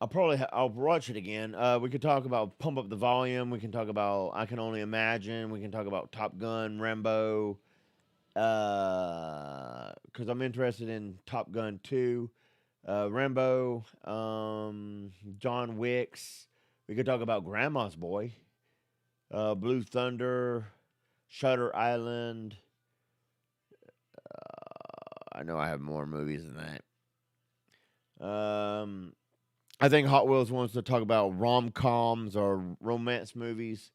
I'll watch it again. We could talk about Pump Up the Volume. We can talk about I Can Only Imagine. We can talk about Top Gun, Rambo. Because I'm interested in Top Gun 2, Rambo, John Wicks. We could talk about Grandma's Boy, Blue Thunder, Shutter Island. I know I have more movies than that. I think Hot Wheels wants to talk about rom coms or romance movies.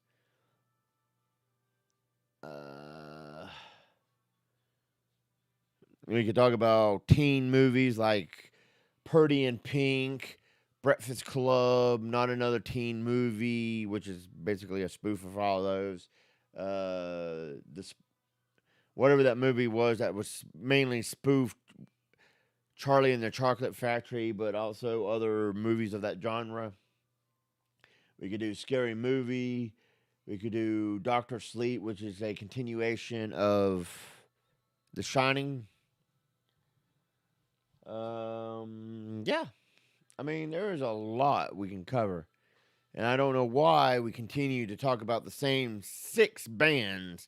We could talk about teen movies like Purdy and Pink, Breakfast Club, Not Another Teen Movie, which is basically a spoof of all those. This whatever that movie was that was mainly spoofed Charlie and the Chocolate Factory, but also other movies of that genre. We could do Scary Movie. We could do Doctor Sleep, which is a continuation of The Shining. Yeah. I mean, there is a lot we can cover. And I don't know why we continue to talk about the same six bands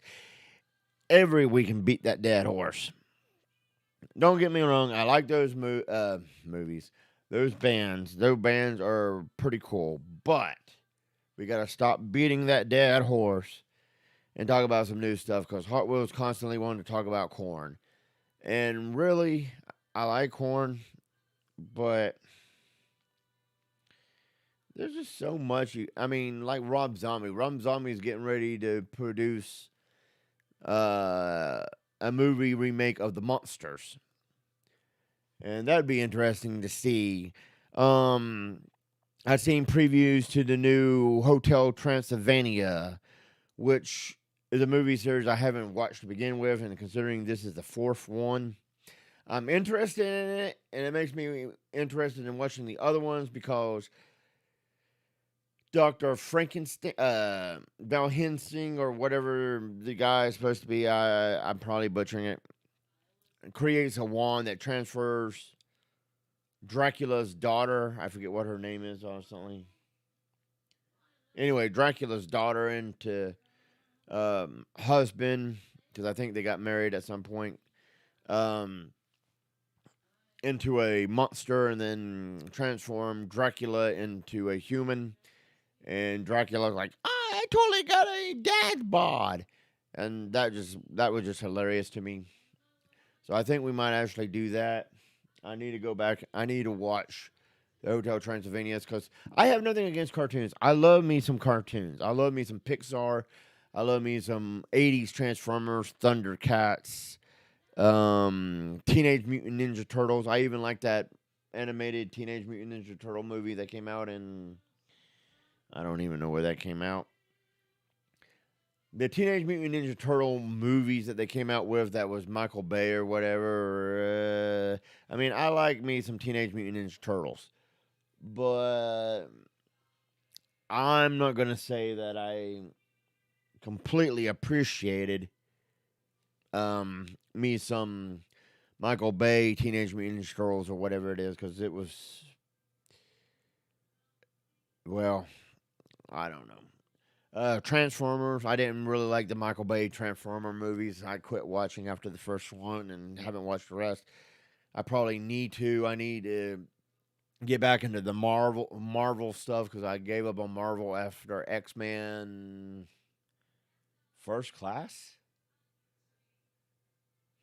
every week and beat that dead horse. Don't get me wrong, I like those movies. Those bands. Those bands are pretty cool. But we got to stop beating that dead horse and talk about some new stuff because Hot Wheels constantly wanting to talk about Korn. And really, I like Korn, but there's just so much. I mean, like Rob Zombie. Rob Zombie is getting ready to produce uh, a movie remake of The Monsters. And that'd be interesting to see. I've seen previews to the new Hotel Transylvania, which is a movie series I haven't watched to begin with, and considering this is the fourth one, I'm interested in it, and it makes me interested in watching the other ones because Dr. Frankenstein, Valhensing, or whatever the guy is supposed to be, I'm probably butchering it, creates a wand that transfers Dracula's daughter, I forget what her name is or something. Anyway, Dracula's daughter into husband, because I think they got married at some point, um, into a monster and then transform Dracula into a human. And Dracula's like, I totally got a dad bod. And that was just hilarious to me. So I think we might actually do that. I need to go back. I need to watch the Hotel Transylvania because I have nothing against cartoons. I love me some cartoons. I love me some Pixar. I love me some 80s Transformers, Thundercats, Teenage Mutant Ninja Turtles. I even like that animated Teenage Mutant Ninja Turtle movie that came out in, I don't even know where that came out. The Teenage Mutant Ninja Turtle movies that they came out with that was Michael Bay or whatever. I mean, I like me some Teenage Mutant Ninja Turtles, but I'm not going to say that I completely appreciated me some Michael Bay Teenage Mutant Ninja Turtles or whatever it is because it was, well, I don't know. Transformers. I didn't really like the Michael Bay Transformer movies. I quit watching after the first one and haven't watched the rest. I probably need to. I need to get back into the Marvel stuff because I gave up on Marvel after X-Men First Class,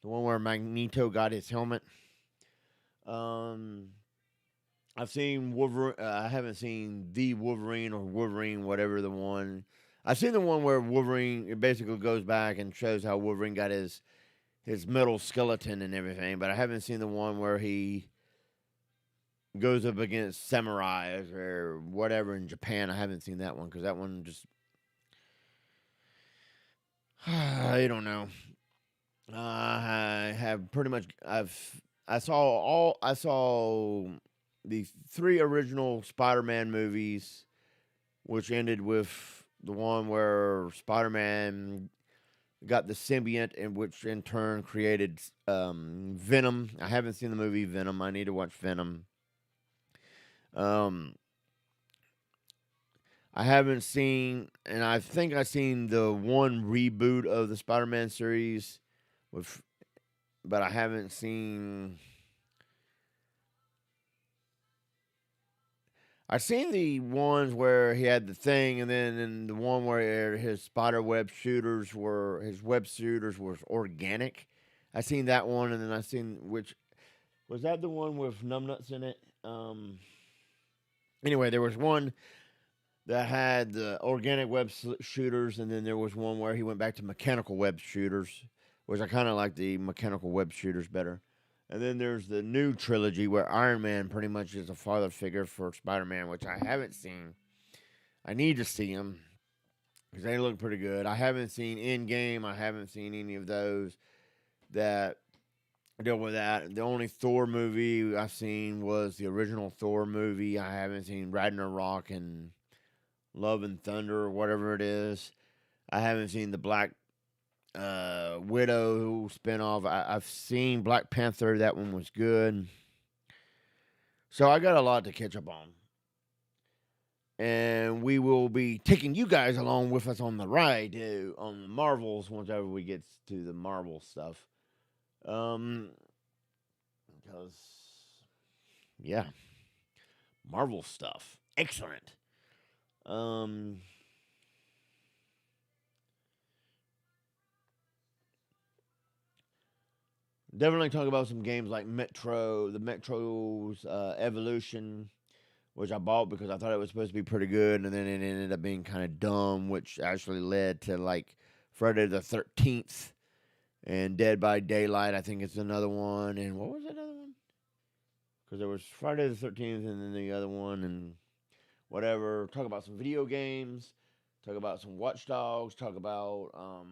the one where Magneto got his helmet. Um, I've seen Wolverine. I haven't seen the Wolverine or Wolverine, whatever the one. I've seen the one where Wolverine it basically goes back and shows how Wolverine got his metal skeleton and everything, but I haven't seen the one where he goes up against samurais or whatever in Japan. I haven't seen that one because that one just I don't know. I have pretty much I saw the three original Spider-Man movies, which ended with the one where Spider-Man got the symbiont, and which in turn created Venom. I haven't seen the movie Venom. I need to watch Venom. Um, I haven't seen, and I think I've seen the one reboot of the Spider-Man series, with, but I haven't seen. I've seen the ones where he had the thing, and then in the one where his web shooters was organic. I seen that one, and then I seen which was that the one with numbnuts in it. Anyway, there was one that had the organic shooters, and then there was one where he went back to mechanical web shooters, which I kind of like the mechanical web shooters better. And then there's the new trilogy where Iron Man pretty much is a father figure for Spider Man, which I haven't seen. I need to see them because they look pretty good. I haven't seen Endgame. I haven't seen any of those that deal with that. The only Thor movie I've seen was the original Thor movie. I haven't seen Ragnarok and Love and Thunder or whatever it is. I haven't seen the Black Widow spinoff. I've seen Black Panther. That one was good. So I got a lot to catch up on. And we will be taking you guys along with us on the ride on the Marvels whenever we get to the Marvel stuff. Because, yeah, Marvel stuff. Excellent. Definitely talk about some games like the Metro's Evolution, which I bought because I thought it was supposed to be pretty good, and then it ended up being kind of dumb, which actually led to like Friday the 13th and Dead by Daylight. I think it's another one. And what was another one? Because there was Friday the 13th and then the other one, and whatever. Talk about some video games. Talk about some Watch Dogs. Talk about, oh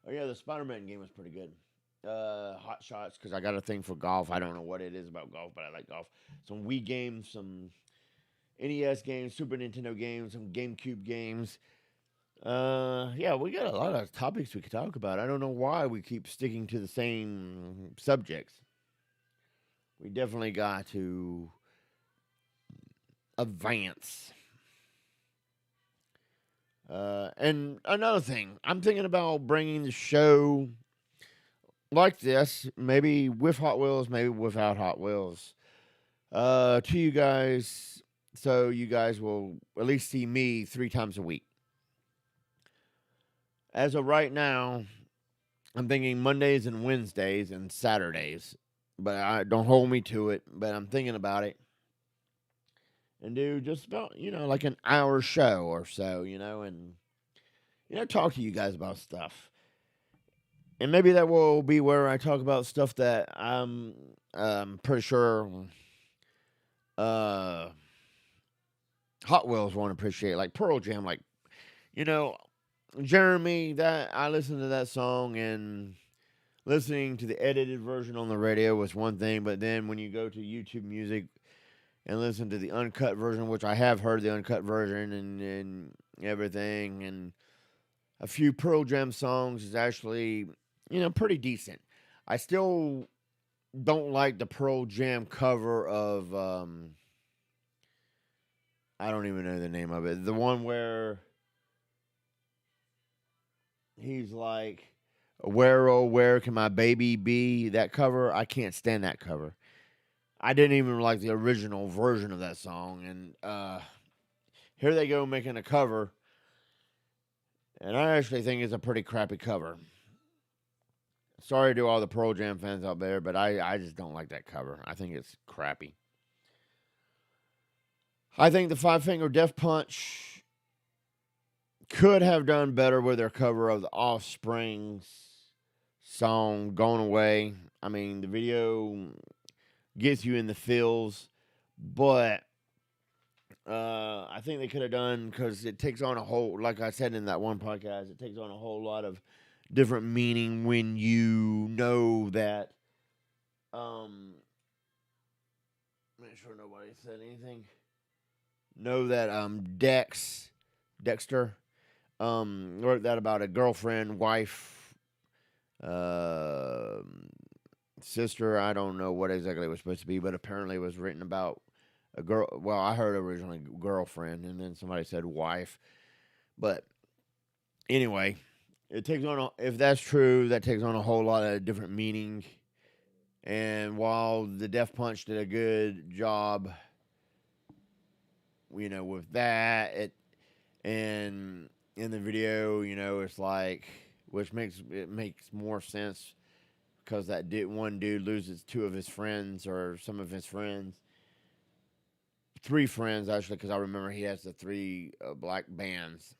yeah, the Spider-Man game was pretty good. Hot Shots, because I got a thing for golf. I don't know what it is about golf, but I like golf. Some Wii games, some NES games, Super Nintendo games, some GameCube games. Yeah, we got a lot of topics we could talk about. I don't know why we keep sticking to the same subjects. We definitely got to advance. And another thing, I'm thinking about bringing the show like this, maybe with Hot Wheels, maybe without Hot Wheels, to you guys, so you guys will at least see me 3 times a week. As of right now, I'm thinking Mondays and Wednesdays and Saturdays, but I don't hold me to it. But I'm thinking about it, and do just about like an hour show or so, and talk to you guys about stuff. And maybe that will be where I talk about stuff that I'm pretty sure Hot Wheels won't appreciate, like Pearl Jam. Like, Jeremy, that I listened to that song, and listening to the edited version on the radio was one thing, but then when you go to YouTube Music and listen to the uncut version, which I have heard the uncut version and everything, and a few Pearl Jam songs is actually pretty decent. I still don't like the Pearl Jam cover of I don't even know the name of it. The one where he's like, "Where oh where can my baby be?" That cover, I can't stand that cover. I didn't even like the original version of that song, and here they go making a cover, and I actually think it's a pretty crappy cover. Sorry to all the Pearl Jam fans out there, but I just don't like that cover. I think it's crappy. I think the Five Finger Death Punch could have done better with their cover of the Offspring's song "Gone Away." I mean, the video gets you in the feels, but I think they could have done, because it takes on a whole, like I said in that one podcast, it takes on a whole lot of different meaning when you know that. Make sure nobody said anything. Know that Dexter, wrote that about a girlfriend, wife, uh, sister. I don't know what exactly it was supposed to be, but apparently it was written about a girl. Well, I heard originally girlfriend, and then somebody said wife. But anyway, it takes on if that's true, that takes on a whole lot of different meaning. And while the Death Punch did a good job, with that, and in the video, it's like, which makes more sense, because one dude loses two of his friends, or some of his friends, 3 friends actually, because I remember he has the 3 black bands.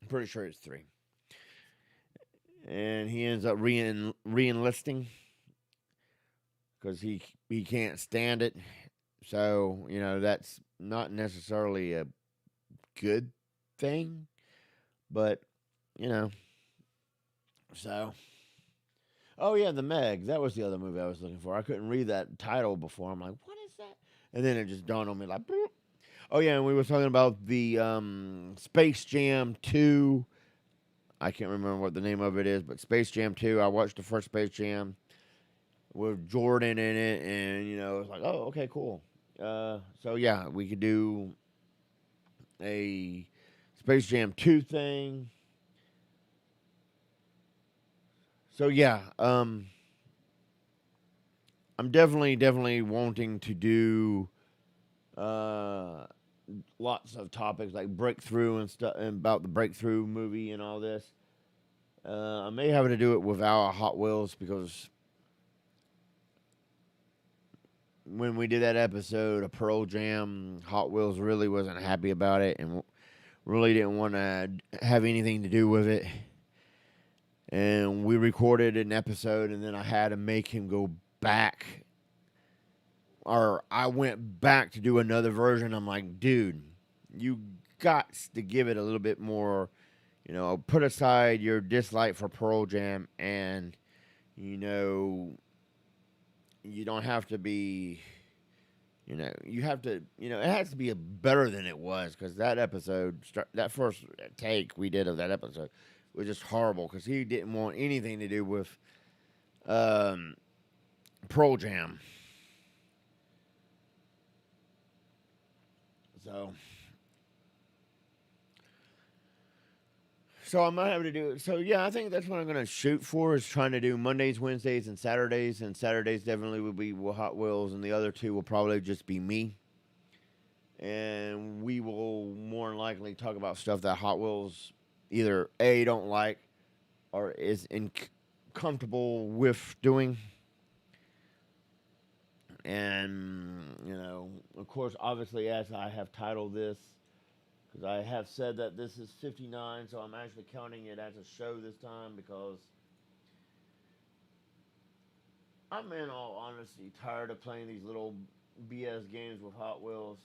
I'm pretty sure it's 3, and he ends up re-enlisting, because he can't stand it. So that's not necessarily a good thing, but you know. So, oh yeah, The Meg. That was the other movie I was looking for. I couldn't read that title before. I'm like, what is that? And then it just dawned on me like, boop. Oh yeah, and we were talking about the Space Jam 2. I can't remember what the name of it is, but Space Jam 2. I watched the first Space Jam with Jordan in it, and it was like, oh, okay, cool. So yeah, we could do a Space Jam 2 thing. So yeah, I'm definitely wanting to do uh, lots of topics like breakthrough and stuff, and about the breakthrough movie and all this. I may have to do it without Hot Wheels because when we did that episode of Pearl Jam, Hot Wheels really wasn't happy about it and really didn't want to have anything to do with it. And we recorded an episode, and then I had to make him go back, or I went back to do another version. I'm like, dude, you got to give it a little bit more. Put aside your dislike for Pearl Jam, and you don't have to be. You have to. It has to be better than it was, because that episode, that first take we did of that episode, was just horrible because he didn't want anything to do with um, Pearl Jam. So, I might have to do it. So yeah, I think that's what I'm gonna shoot for, is trying to do Mondays, Wednesdays, and Saturdays. And Saturdays definitely will be Hot Wheels, and the other two will probably just be me. And we will more than likely talk about stuff that Hot Wheels either A, don't like, or is comfortable with doing. And of course, obviously, as I have titled this, because I have said that this is 59, so I'm actually counting it as a show this time, because I'm, in all honesty, tired of playing these little BS games with Hot Wheels.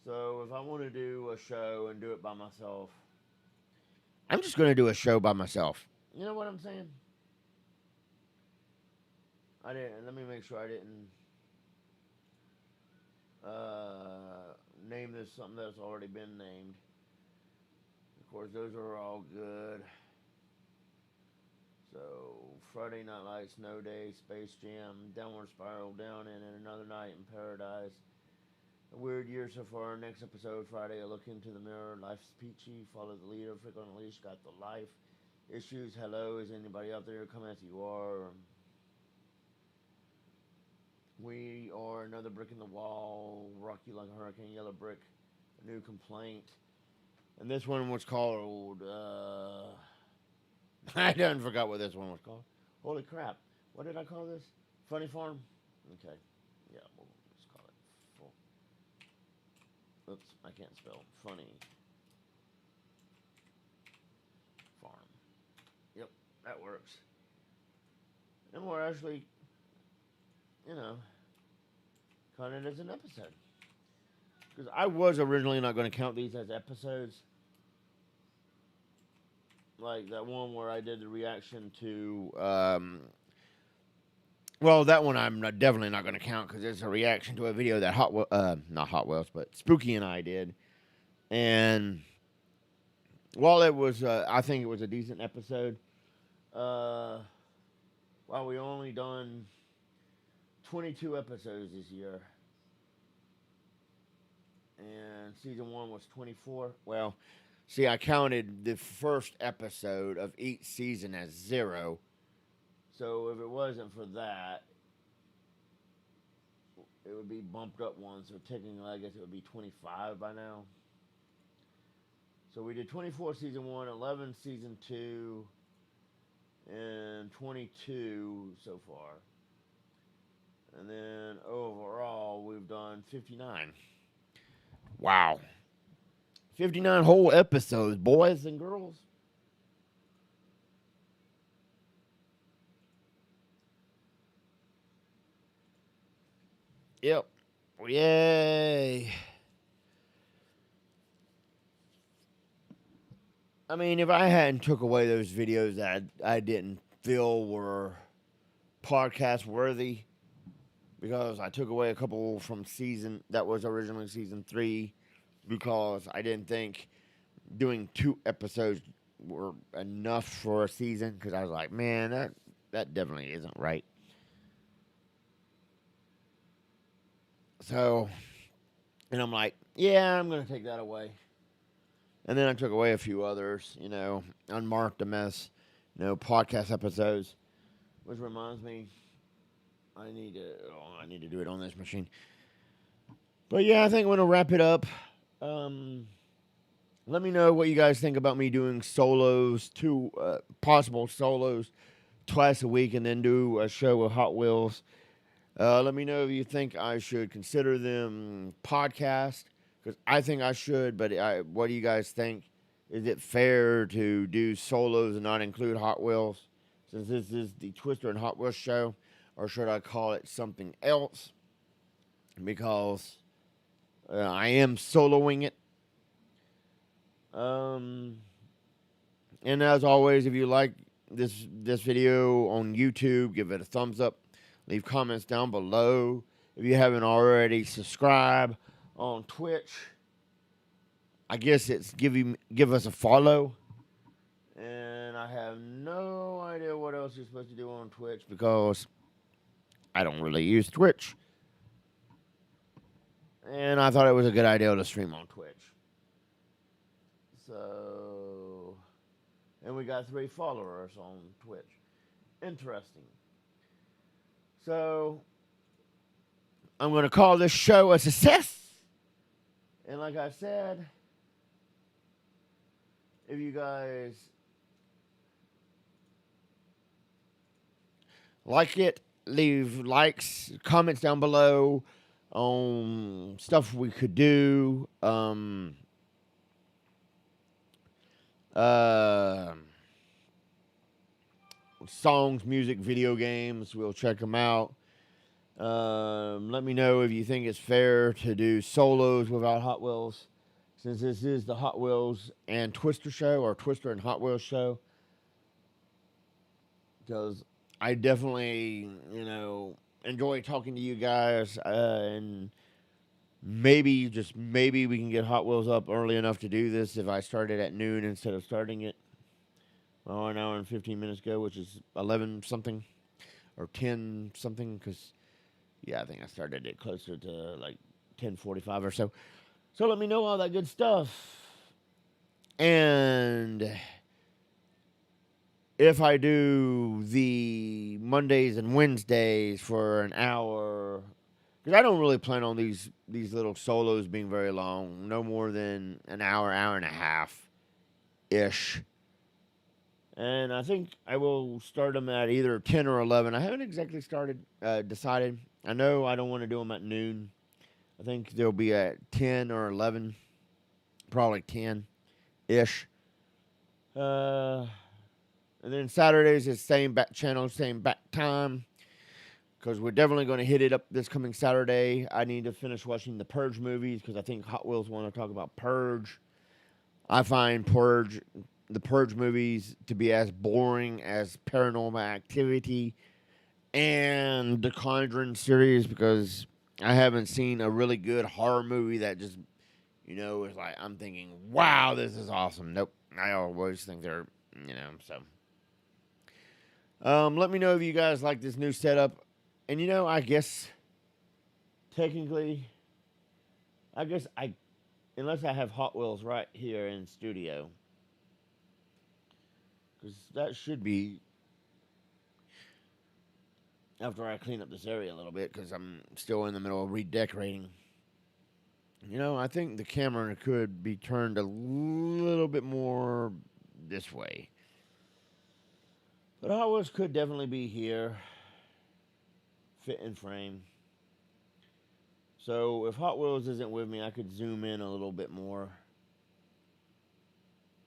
So if I want to do a show and do it by myself, I'm just going to do a show by myself. You know what I'm saying? I didn't. Let me make sure I didn't name this something that's already been named. Of course, those are all good. So, Friday Night Lights, Snow Day, Space Jam, Downward Spiral, Down and Another Night in Paradise. A weird year so far. Next episode, Friday, a look into the mirror. Life's peachy. Follow the leader. Frick on the leash. Got the life. Issues. Hello. Is anybody out there? Come as you are. We are another brick in the wall. Rock you like a hurricane. Yellow brick. A new complaint. And this one was called. I done forgot what this one was called. Holy crap! What did I call this? Funny Farm. Okay. Yeah. We'll just call it. Oops, I can't spell funny farm. Yep, that works. And we're actually, count it as an episode. Because I was originally not going to count these as episodes. Like that one where I did the reaction to, well, that one I'm definitely not going to count because it's a reaction to a video that not Hot Wheels, but Spooky and I did. And while it was, I think it was a decent episode, while we only done 22 episodes this year, and season 1 was 24. Well, see, I counted the first episode of each season as 0. So if it wasn't for that, it would be bumped up one. So technically, I guess it would be 25 by now. So we did 24 season 1, 11 season 2, and 22 so far. And then overall, we've done 59. Wow. 59 whole episodes, boys and girls. Yep. Yay. I mean, if I hadn't took away those videos that I didn't feel were podcast worthy, because I took away a couple from season that was originally season 3, because I didn't think doing 2 episodes were enough for a season, because I was like, man, that definitely isn't right. So, and I'm like, yeah, I'm gonna take that away. And then I took away a few others, unmarked a mess, podcast episodes, which reminds me, I need to do it on this machine. But yeah, I think I'm gonna wrap it up. Um, Let me know what you guys think about me doing solos, 2 possible solos twice a week, and then do a show with Hot Wheels. Let me know if you think I should consider them podcast, because I think I should. But what do you guys think? Is it fair to do solos and not include Hot Wheels, since this is the Twister and Hot Wheels show, or should I call it something else? Because I am soloing it. And as always, if you like this video on YouTube, give it a thumbs up. Leave comments down below. If you haven't already, subscribe on Twitch. I guess it's give us a follow. And I have no idea what else you're supposed to do on Twitch, because I don't really use Twitch. And I thought it was a good idea to stream on Twitch. So, and we got 3 followers on Twitch. Interesting. So, I'm going to call this show a success. And like I said, if you guys like it, leave likes, comments down below on stuff we could do. Songs, music, video games. We'll check them out. Let me know if you think it's fair to do solos without Hot Wheels, since this is the Hot Wheels and Twister show, or Twister and Hot Wheels show. Because I definitely, enjoy talking to you guys, and just maybe we can get Hot Wheels up early enough to do this if I started at noon instead of starting it an hour and 15 minutes ago, which is 11 something or 10 something, because I think I started it closer to like 10:45 or so. So let me know all that good stuff. And if I do the Mondays and Wednesdays for an hour, because I don't really plan on these little solos being very long, no more than an hour, hour and a half ish. And I think I will start them at either 10 or 11. I haven't exactly decided. I know I don't want to do them at noon. I think they'll be at 10 or 11. Probably 10-ish. And then Saturdays is same back channel, same back time. Because we're definitely going to hit it up this coming Saturday. I need to finish watching the Purge movies, because I think Hot Wheels want to talk about Purge. I find the Purge movies to be as boring as Paranormal Activity and the Conjuring series, because I haven't seen a really good horror movie that just, is like, I'm thinking, wow, this is awesome. Nope. I always think they're, so. Let me know if you guys like this new setup. And, I guess, technically, unless I have Hot Wheels right here in studio, because that should be after I clean up this area a little bit, because I'm still in the middle of redecorating. I think the camera could be turned a little bit more this way. But Hot Wheels could definitely be here, fit in frame. So if Hot Wheels isn't with me, I could zoom in a little bit more.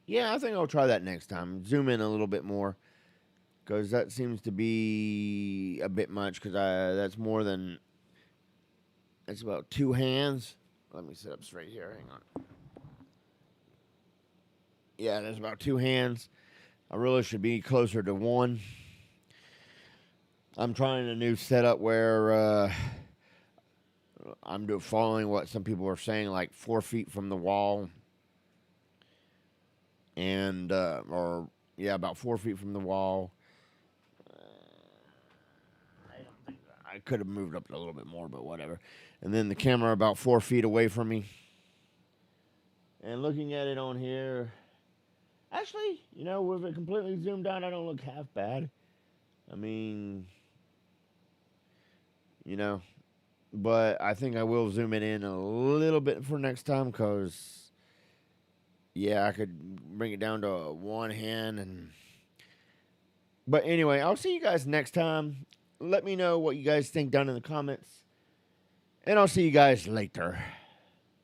Yeah, I think I'll try that next time. Zoom in a little bit more, because that seems to be a bit much, because that's more than It's about 2 hands. Let me sit up straight here. Hang on. Yeah, there's about 2 hands. I really should be closer to 1. I'm trying a new setup where I'm following what some people are saying, like 4 feet from the wall, and or yeah, about 4 feet from the wall. I could have moved up a little bit more, but whatever. And then the camera about 4 feet away from me. And looking at it on here, actually, with it completely zoomed out, I don't look half bad. I mean, but I think I will zoom it in a little bit for next time because, yeah, I could bring it down to 1 hand. But anyway, I'll see you guys next time. Let me know what you guys think down in the comments. And I'll see you guys later.